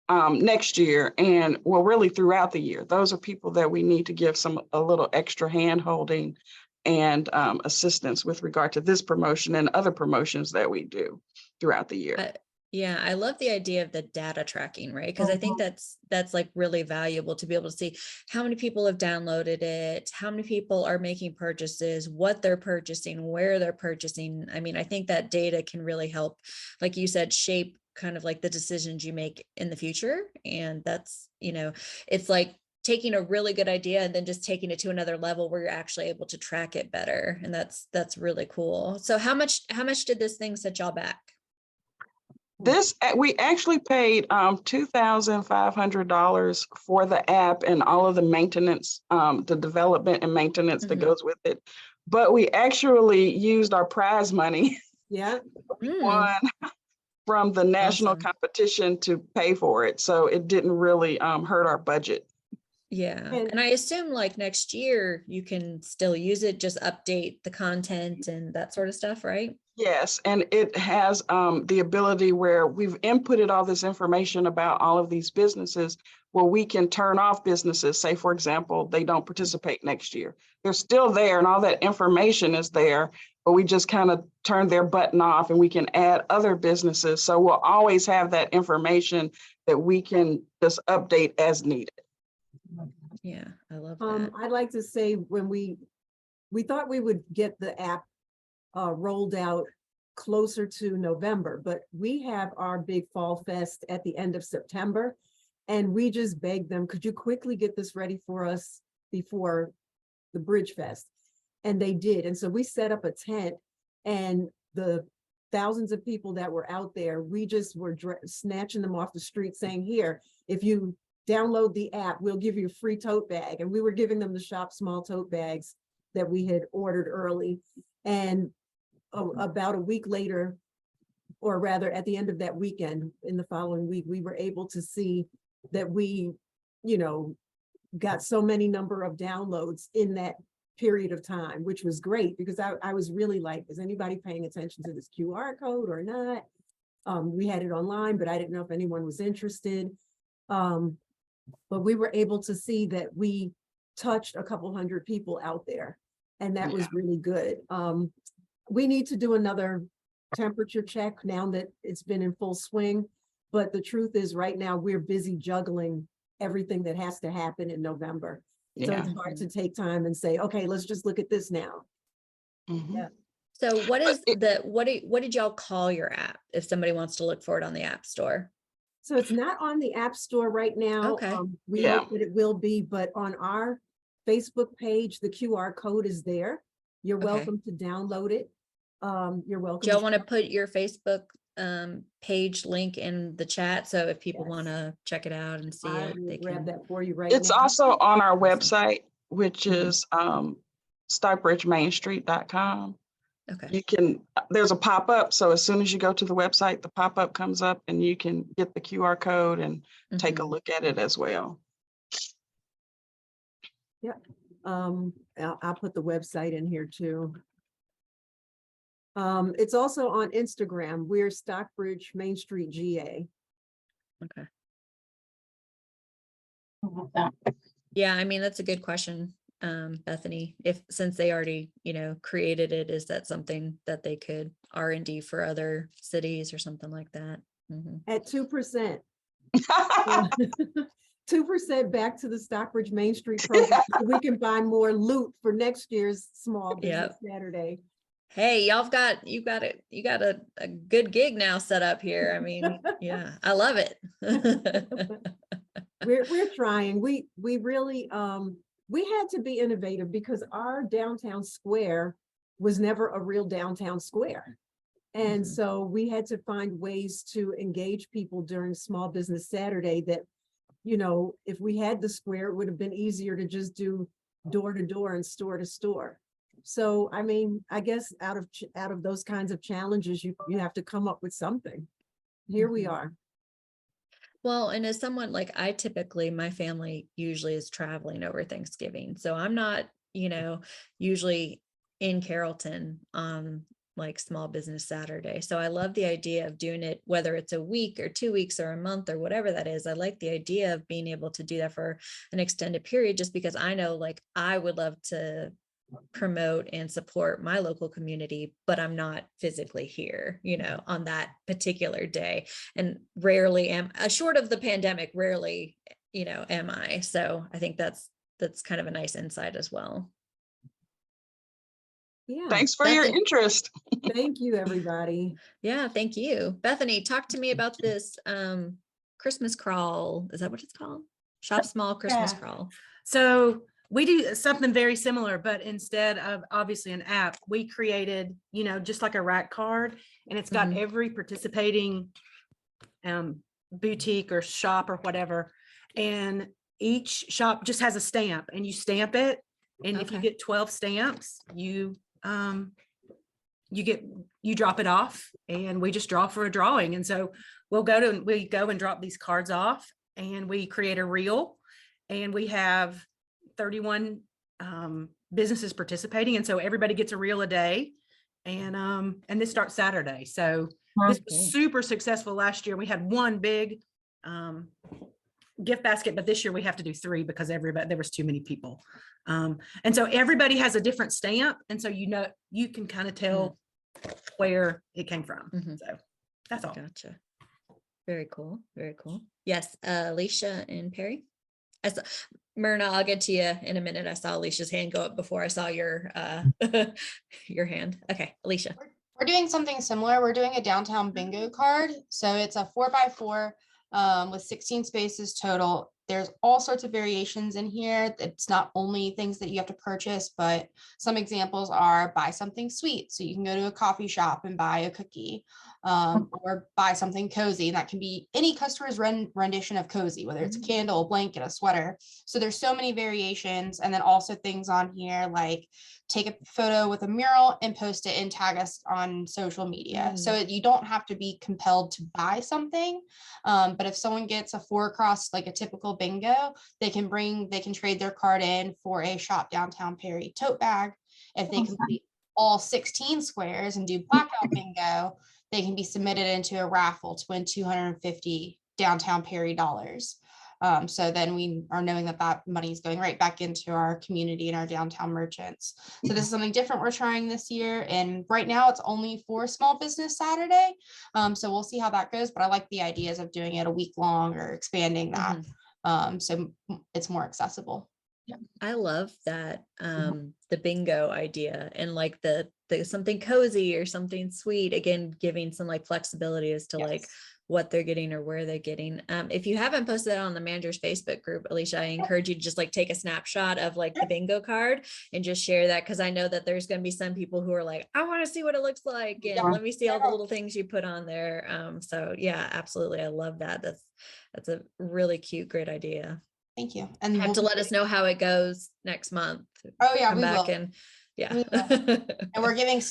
Speaker 10: next year, and well, really throughout the year. Those are people that we need to give a little extra hand holding and assistance with regard to this promotion and other promotions that we do throughout the year.
Speaker 1: Yeah, I love the idea of the data tracking, right? Because I think that's like really valuable to be able to see how many people have downloaded it, how many people are making purchases, what they're purchasing, where they're purchasing. I mean, I think that data can really help, like you said, shape kind of like the decisions you make in the future. And that's, you know, it's like taking a really good idea and then just taking it to another level where you're actually able to track it better. And that's really cool. So how much did this thing set y'all back?
Speaker 10: This, we actually paid $2,500 for the app and all of the maintenance, the development and maintenance that goes with it. But we actually used our prize money won from the national competition to pay for it. So it didn't really hurt our budget.
Speaker 1: Yeah. And I assume like next year you can still use it, just update the content and that sort of stuff, right?
Speaker 10: Yes, and it has the ability where we've inputted all this information about all of these businesses where we can turn off businesses. Say, for example, they don't participate next year. They're still there and all that information is there, but we just kind of turn their button off and we can add other businesses. So we'll always have that information that we can just update as needed.
Speaker 1: Yeah, I love that.
Speaker 9: I'd like to say when we thought we would get the app rolled out closer to November, but we have our big fall fest at the end of September. And we just begged them, could you quickly get this ready for us before the Bridge Fest? And they did. And so we set up a tent, and the thousands of people that were out there, we just were snatching them off the street saying, here, if you download the app, we'll give you a free tote bag. And we were giving them the Shop Small tote bags that we had ordered early. And about a week later, or rather at the end of that weekend, in the following week, we were able to see that we, you know, got so many number of downloads in that period of time, which was great because I was really like, is anybody paying attention to this QR code or not? We had it online, but I didn't know if anyone was interested. But we were able to see that we touched a couple hundred people out there, and that was really good. We need to do another temperature check now that it's been in full swing. But the truth is right now we're busy juggling everything that has to happen in November. So it's hard to take time and say, okay, let's just look at this now.
Speaker 1: So what is what did y'all call your app if somebody wants to look for it on the App Store?
Speaker 9: So it's not on the App Store right now.
Speaker 1: Okay.
Speaker 9: We hope that it will be, but on our Facebook page, the QR code is there. You're welcome to download it. You're welcome.
Speaker 1: Do y'all want to put your Facebook page link in the chat, so if people want to check it out and see it, they can
Speaker 9: grab that for you right
Speaker 10: It's
Speaker 9: now.
Speaker 10: also on our website, which is stockbridgemainstreet.com.
Speaker 1: Okay.
Speaker 10: You can, there's a pop-up, so as soon as you go to the website, the pop-up comes up and you can get the QR code and take a look at it as well.
Speaker 9: Yeah. I'll put the website in here too. It's also on Instagram. We're Stockbridge Main Street GA.
Speaker 1: Okay. Yeah, I mean, that's a good question, Bethany. Since they already, you know, created it, is that something that they could R&D for other cities or something like that?
Speaker 9: At 2%. 2% back to the Stockbridge Main Street program, so we can buy more loot for next year's Small Business Saturday.
Speaker 1: Hey, you got a good gig now set up here. I mean, yeah, I love it.
Speaker 9: We're trying. We really we had to be innovative because our downtown square was never a real downtown square. And so we had to find ways to engage people during Small Business Saturday that you know, if we had the square, it would have been easier to just do door to door and store to store. So, I mean, I guess out of those kinds of challenges, you have to come up with something. Here we
Speaker 1: Mhm.
Speaker 9: are.
Speaker 1: Well, and as someone like I typically, my family usually is traveling over Thanksgiving. So I'm not, usually in Carrollton on like Small Business Saturday. So I love the idea of doing it, whether it's a week or 2 weeks or a month or whatever that is. I like the idea of being able to do that for an extended period, just because I know like I would love to promote and support my local community, but I'm not physically here, on that particular day. And rarely short of the pandemic, rarely, am I. So I think that's kind of a nice insight as well.
Speaker 9: Yeah.
Speaker 10: Thanks for your
Speaker 1: Bethany-
Speaker 10: interest.
Speaker 9: Thank you, everybody.
Speaker 1: Yeah, thank you. Bethany, talk to me about this Christmas crawl. Is that what it's called? Shop Small Christmas
Speaker 11: Yeah.
Speaker 1: Crawl.
Speaker 11: So we do something very similar, but instead of obviously an app, we created, just like a rack card, and it's got
Speaker 1: Mhm.
Speaker 11: every participating boutique or shop or whatever. And each shop just has a stamp, and you stamp it. And if you
Speaker 1: Okay.
Speaker 11: get 12 stamps, you drop it off, and we just draw for a drawing. And so we go and drop these cards off, and we create a reel, and we have 31 businesses participating. And so everybody gets a reel a day. And this starts Saturday. So this was
Speaker 1: Okay.
Speaker 11: super successful last year. We had one big gift basket, but this year we have to do 3 because there was too many people. And so everybody has a different stamp. And so, you can kind of tell where it came from.
Speaker 1: Mhm.
Speaker 11: So that's all.
Speaker 1: Gotcha. Very cool. Very cool. Yes. Alicia and Perry. Myrna, I'll get to you in a minute. I saw Alicia's hand go up before I saw your your hand. Okay, Alicia.
Speaker 5: We're doing something similar. We're doing a downtown bingo card. So it's a 4x4 with 16 spaces total. There's all sorts of variations in here. It's not only things that you have to purchase, but some examples are buy something sweet. So you can go to a coffee shop and buy a cookie, or buy something cozy. And that can be any customer's rendition of cozy, whether it's a candle, a blanket, a sweater. So there's so many variations. And then also things on here like take a photo with a mural and post it and tag us on social media. So you don't have to be compelled to buy something. But if someone gets a 4 across, like a typical bingo, they can trade their card in for a Shop Downtown Perry tote bag. If they complete all 16 squares and do blackout bingo, they can be submitted into a raffle to win 250 Downtown Perry dollars. So then we are knowing that money is going right back into our community and our downtown merchants. So this is something different we're trying this year. And right now it's only for Small Business Saturday. So we'll see how that goes, but I like the ideas of doing it a week long or expanding that. So it's more accessible.
Speaker 1: I love that the bingo idea and like the something cozy or something sweet, again giving some like flexibility as to like what they're getting or where they're getting. If you haven't posted that on the manager's Facebook group, Alicia, I encourage you to just like take a snapshot of like the bingo card and just share that, because I know that there's going to be some people who are like, I want to see what it looks like, and let me see all the little things you put on there. So yeah, absolutely, I love that. That's a really cute, great idea.
Speaker 5: Thank you. And
Speaker 1: You have to let us know how it goes next month.
Speaker 5: Oh yeah,
Speaker 1: Come
Speaker 5: we
Speaker 1: back
Speaker 5: will.
Speaker 1: and yeah.
Speaker 5: And we're giving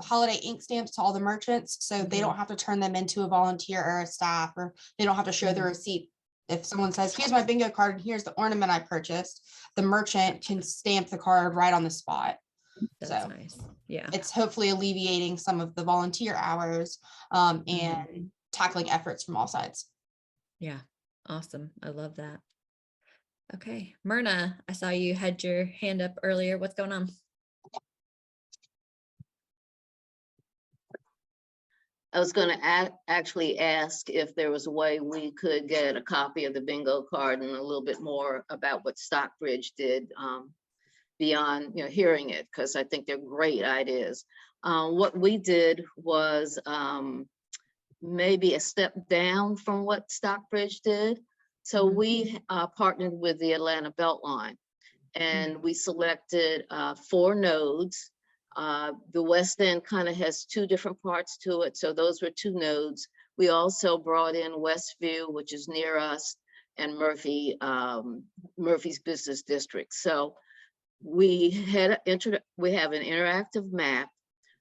Speaker 5: holiday ink stamps to all the merchants, so they don't have to turn them into a volunteer or a staff, or they don't have to show the receipt. If someone says, here's my bingo card and here's the ornament I purchased, the merchant can stamp the card right on the spot.
Speaker 1: That's nice. Yeah.
Speaker 5: It's hopefully alleviating some of the volunteer hours and tackling efforts from all sides.
Speaker 1: Yeah. Awesome. I love that. Okay. Myrna, I saw you had your hand up earlier. What's going on?
Speaker 12: I was going to actually ask if there was a way we could get a copy of the bingo card and a little bit more about what Stockbridge did beyond hearing it, because I think they're great ideas. What we did was maybe a step down from what Stockbridge did. So we partnered with the Atlanta Beltline, and we selected 4 nodes. The West End kind of has 2 different parts to it. So those were 2 nodes. We also brought in Westview, which is near us, and Murphy's Business District. So we have an interactive map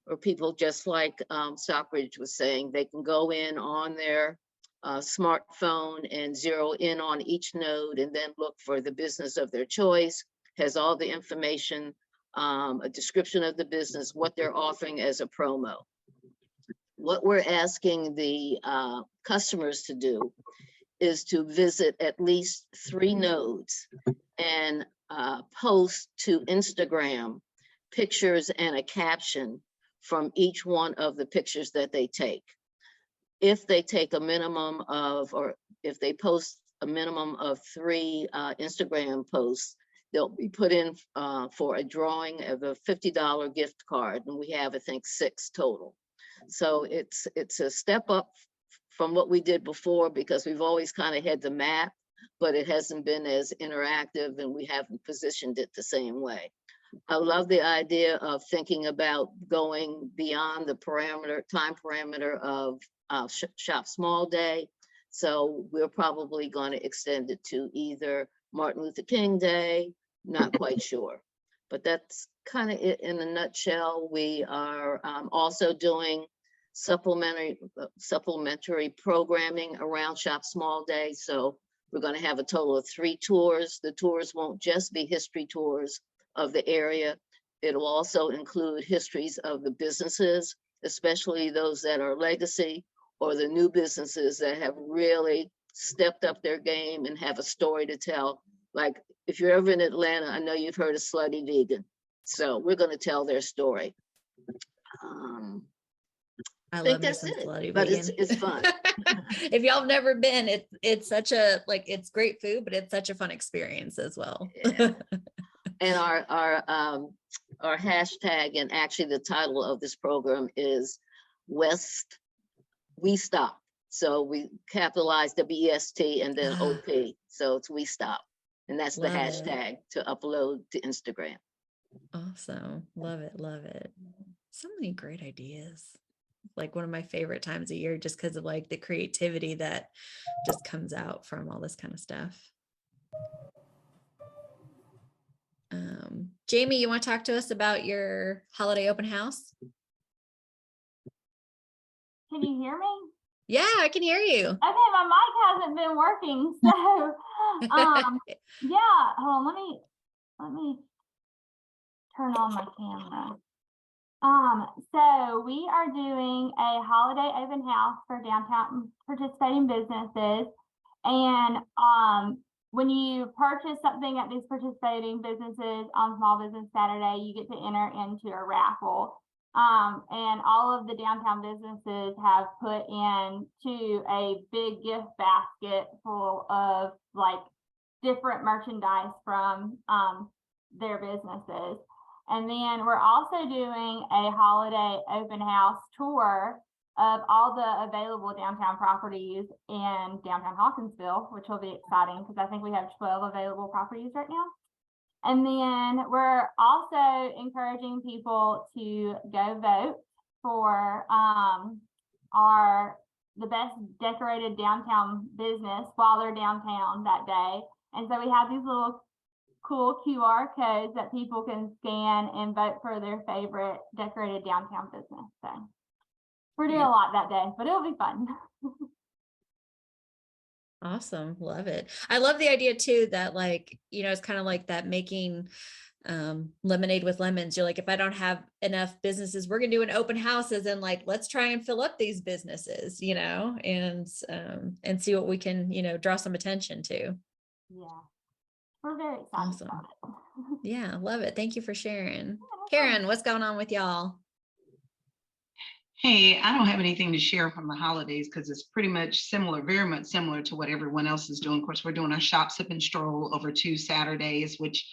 Speaker 12: where people, just like Stockbridge was saying, they can go in on their smartphone and zero in on each node and then look for the business of their choice. Has all the information, a description of the business, what they're offering as a promo. What we're asking the customers to do is to visit at least 3 nodes and post to Instagram pictures and a caption from each one of the pictures that they take. If they take a minimum of, or if they post a minimum of 3 Instagram posts, they'll be put in for a drawing of a $50 gift card. And we have, I think, 6 total. So it's a step up from what we did before, because we've always kind of had the map, but it hasn't been as interactive and we haven't positioned it the same way. I love the idea of thinking about going beyond the time parameter of Shop Small Day. So we're probably going to extend it to either Martin Luther King Day, not quite sure. But that's kind of it in a nutshell. We are also doing supplementary programming around Shop Small Day. So we're going to have a total of 3 tours. The tours won't just be history tours of the area. It'll also include histories of the businesses, especially those that are legacy or the new businesses that have really stepped up their game and have a story to tell. Like if you're ever in Atlanta, I know you've heard of Slutty Vegan. So we're going to tell their story.
Speaker 1: I
Speaker 12: think
Speaker 1: love me
Speaker 12: that's
Speaker 1: some
Speaker 12: it,
Speaker 1: Slutty
Speaker 12: but
Speaker 1: Vegan.
Speaker 12: it's fun.
Speaker 1: If y'all have never been, it's such a, like, it's great food, but it's such a fun experience as well.
Speaker 12: Yeah. And our hashtag, and actually the title of this program is West We Stop. So we capitalize WEST and then OP. So it's We Stop. And that's the
Speaker 1: Love it.
Speaker 12: hashtag to upload to Instagram.
Speaker 1: Awesome. Love it. Love it. So many great ideas. Like one of my favorite times of year, just because of like the creativity that just comes out from all this kind of stuff. Jamie, you want to talk to us about your holiday open house?
Speaker 13: Can you hear me?
Speaker 1: Yeah, I can hear you.
Speaker 13: Okay, my mic hasn't been working, so yeah. Hold on, let me turn on my camera. So we are doing a holiday open house for downtown participating businesses, and when you purchase something at these participating businesses on Small Business Saturday, you get to enter into a raffle. And all of the downtown businesses have put into a big gift basket full of like different merchandise from their businesses. And then we're also doing a holiday open house tour of all the available downtown properties in downtown Hawkinsville, which will be exciting because I think we have 12 available properties right now. And then we're also encouraging people to go vote for the best decorated downtown business while they're downtown that day. And so we have these little cool QR codes that people can scan and vote for their favorite decorated downtown business. So we're doing a lot that day, but it'll be fun.
Speaker 1: Awesome. Love it. I love the idea too, that like, you know, it's kind of like that making lemonade with lemons. You're like, if I don't have enough businesses, we're going to do an open house, as in like, let's try and fill up these businesses, you know, and see what we can, you know, draw some attention to.
Speaker 13: Yeah. We're very excited
Speaker 1: Awesome.
Speaker 13: about it.
Speaker 1: Yeah. Love it. Thank you for sharing. Karen, what's going on with y'all?
Speaker 8: Hey, I don't have anything to share from the holidays because it's pretty much similar, very much similar to what everyone else is doing. Of course, we're doing our shop, sip, and stroll over 2 Saturdays, which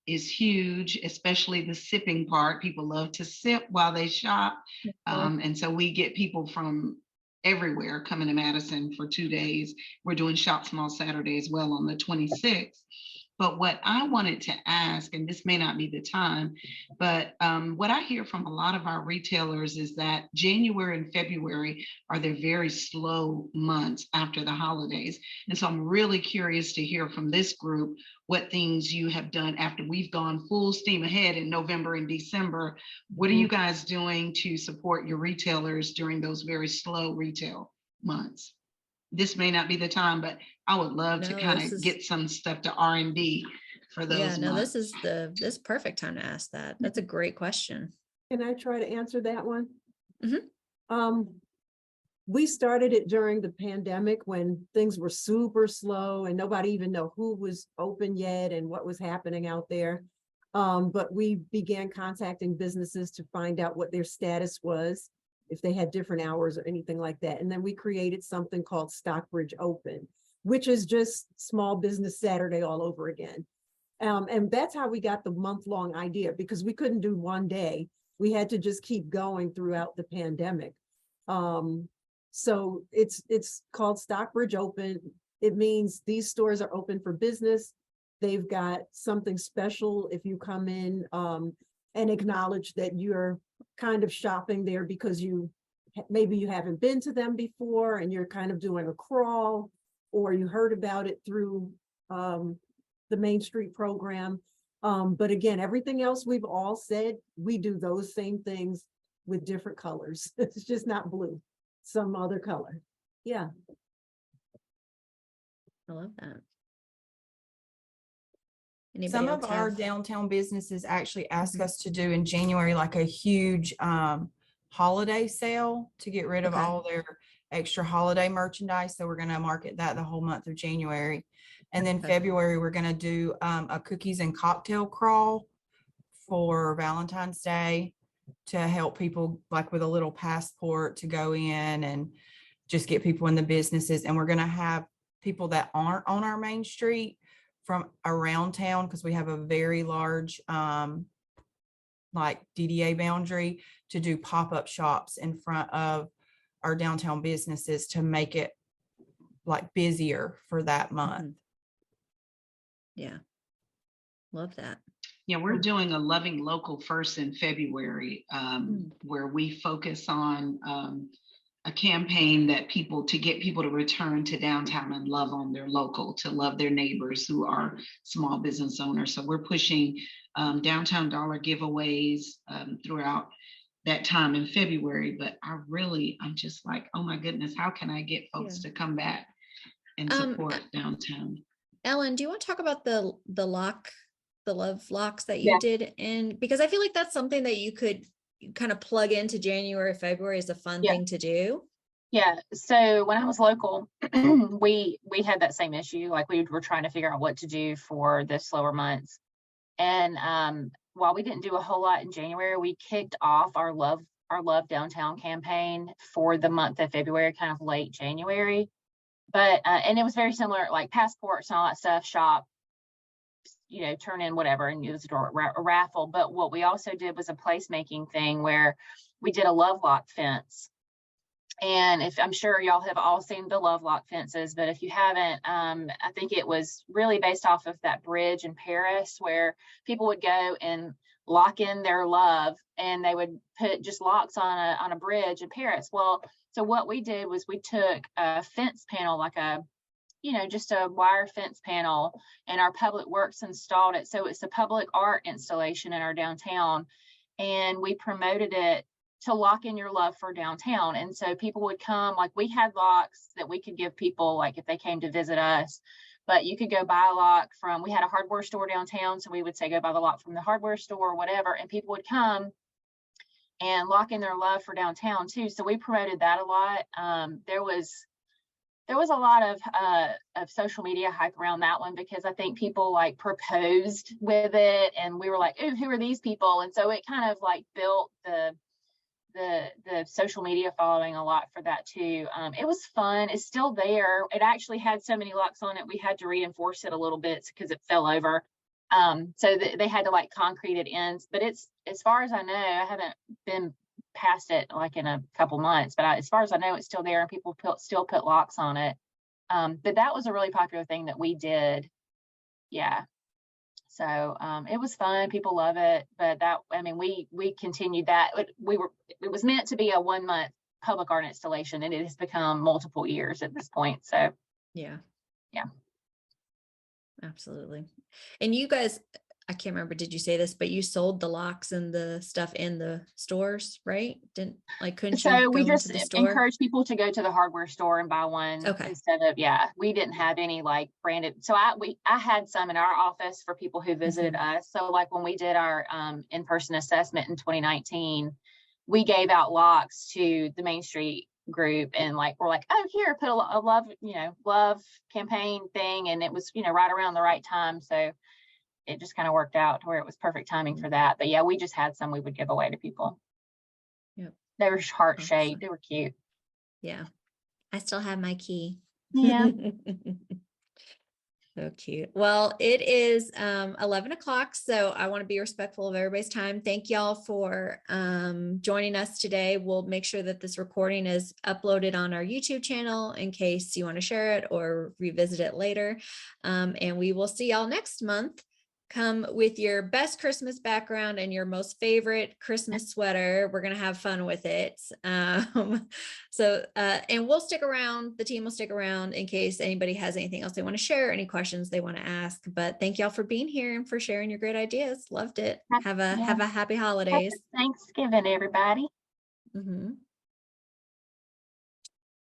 Speaker 8: is huge, especially the sipping part. People love to sip while they shop. And so we get people from everywhere coming to Madison for 2 days. We're doing Shop Small Saturday as well on the 26th. But what I wanted to ask, and this may not be the time, but what I hear from a lot of our retailers is that January and February are their very slow months after the holidays. And so I'm really curious to hear from this group what things you have done after we've gone full steam ahead in November and December. What are you guys doing to support your retailers during those very slow retail months? This may not be the time, but I would love to
Speaker 1: No,
Speaker 8: kind
Speaker 1: this
Speaker 8: of
Speaker 1: is-
Speaker 8: get some stuff to R&D for those
Speaker 1: Yeah, no,
Speaker 8: months.
Speaker 1: this is perfect time to ask that. That's a great question.
Speaker 9: Can I try to answer that one?
Speaker 1: Mhm.
Speaker 9: We started it during the pandemic when things were super slow and nobody even know who was open yet and what was happening out there. But we began contacting businesses to find out what their status was, if they had different hours or anything like that. And then we created something called Stockbridge Open, which is just Small Business Saturday all over again. And that's how we got the month-long idea, because we couldn't do one day. We had to just keep going throughout the pandemic. So it's called Stockbridge Open. It means these stores are open for business. They've got something special if you come in and acknowledge that you're kind of shopping there because maybe you haven't been to them before and you're kind of doing a crawl, or you heard about it through the Main Street program. But again, everything else we've all said, we do those same things with different colors. It's just not blue, some other color. Yeah.
Speaker 1: I love that. Anybody
Speaker 14: Some
Speaker 1: else
Speaker 14: of our
Speaker 1: have-
Speaker 14: downtown businesses actually ask us to do in January, like a huge holiday sale to get rid of
Speaker 1: Okay.
Speaker 14: all their extra holiday merchandise. So we're going to market that the whole month of January. And then
Speaker 1: Okay.
Speaker 14: February, we're going to do a cookies and cocktail crawl for Valentine's Day to help people like with a little passport to go in and just get people in the businesses. And we're going to have people that aren't on our main street from around town, because we have a very large like DDA boundary, to do pop-up shops in front of our downtown businesses to make it like busier for that month.
Speaker 1: Yeah. Love that.
Speaker 8: Yeah, we're doing a Loving Local first in February, where we focus on a campaign that to get people to return to downtown and love on their local, to love their neighbors who are small business owners. So we're pushing downtown dollar giveaways throughout that time in February. But I'm just like, oh my goodness, how can I get folks to come back and support downtown?
Speaker 1: Ellen, do you want to talk about the love locks that you did? And because I feel like that's something that you could kind of plug into January, February as a fun thing to do.
Speaker 2: Yeah. So when I was local, we had that same issue. Like we were trying to figure out what to do for the slower months. And while we didn't do a whole lot in January, we kicked off our Love Downtown campaign for the month of February, kind of late January. But and it was very similar, like passports and all that stuff, shop, turn in whatever, and it was a raffle. But what we also did was a placemaking thing where we did a love lock fence. And I'm sure y'all have all seen the love lock fences, but if you haven't, I think it was really based off of that bridge in Paris where people would go and lock in their love, and they would put just locks on a bridge in Paris. Well, so what we did was we took a fence panel, like just a wire fence panel, and our public works installed it. So it's a public art installation in our downtown, and we promoted it to lock in your love for downtown. And so people would come, like we had locks that we could give people, like if they came to visit us, but you could go buy a lock we had a hardware store downtown. So we would say, go buy the lock from the hardware store or whatever. And people would come and lock in their love for downtown too. So we promoted that a lot. There was a lot of social media hype around that one, because I think people like proposed with it, and we were like, "Ooh, who are these people?" And so it kind of like built the social media following a lot for that too. It was fun. It's still there. It actually had so many locks on it, we had to reinforce it a little bit because it fell over. So they had to like concrete it in. But it's, as far as I know, I haven't been past it like in a couple months, but as far as I know, it's still there and people still put locks on it. But that was a really popular thing that we did. Yeah. So it was fun. People love it. But that, I mean, we continued that. It was meant to be a 1 month public art installation, and it has become multiple years at this point. So
Speaker 1: Yeah.
Speaker 2: Yeah.
Speaker 1: Absolutely. And you guys, I can't remember, did you say this, but you sold the locks and the stuff in the stores, right? Couldn't you
Speaker 2: So we
Speaker 1: go
Speaker 2: just
Speaker 1: into the store?
Speaker 2: encourage people to go to the hardware store and buy one
Speaker 1: Okay.
Speaker 2: instead of, we didn't have any like branded. So I had some in our office for people who visited us. So like when we did our in-person assessment in 2019, we gave out locks to the Main Street group, and like we're like, oh, here, put a love campaign thing, and it was right around the right time. So it just kind of worked out to where it was perfect timing for that. But yeah, we just had some we would give away to people.
Speaker 1: Yep.
Speaker 2: They were heart
Speaker 1: Awesome.
Speaker 2: shaped. They were cute.
Speaker 1: Yeah. I still have my key.
Speaker 2: Yeah.
Speaker 1: So cute. Well, it is 11 o'clock, so I want to be respectful of everybody's time. Thank y'all for joining us today. We'll make sure that this recording is uploaded on our YouTube channel in case you want to share it or revisit it later. And we will see y'all next month. Come with your best Christmas background and your most favorite Christmas sweater. We're going to have fun with it. And we'll stick around. The team will stick around in case anybody has anything else they want to share, any questions they want to ask. But thank y'all for being here and for sharing your great ideas. Loved it. Have a happy holidays.
Speaker 2: Happy Thanksgiving, everybody.
Speaker 1: Mhm.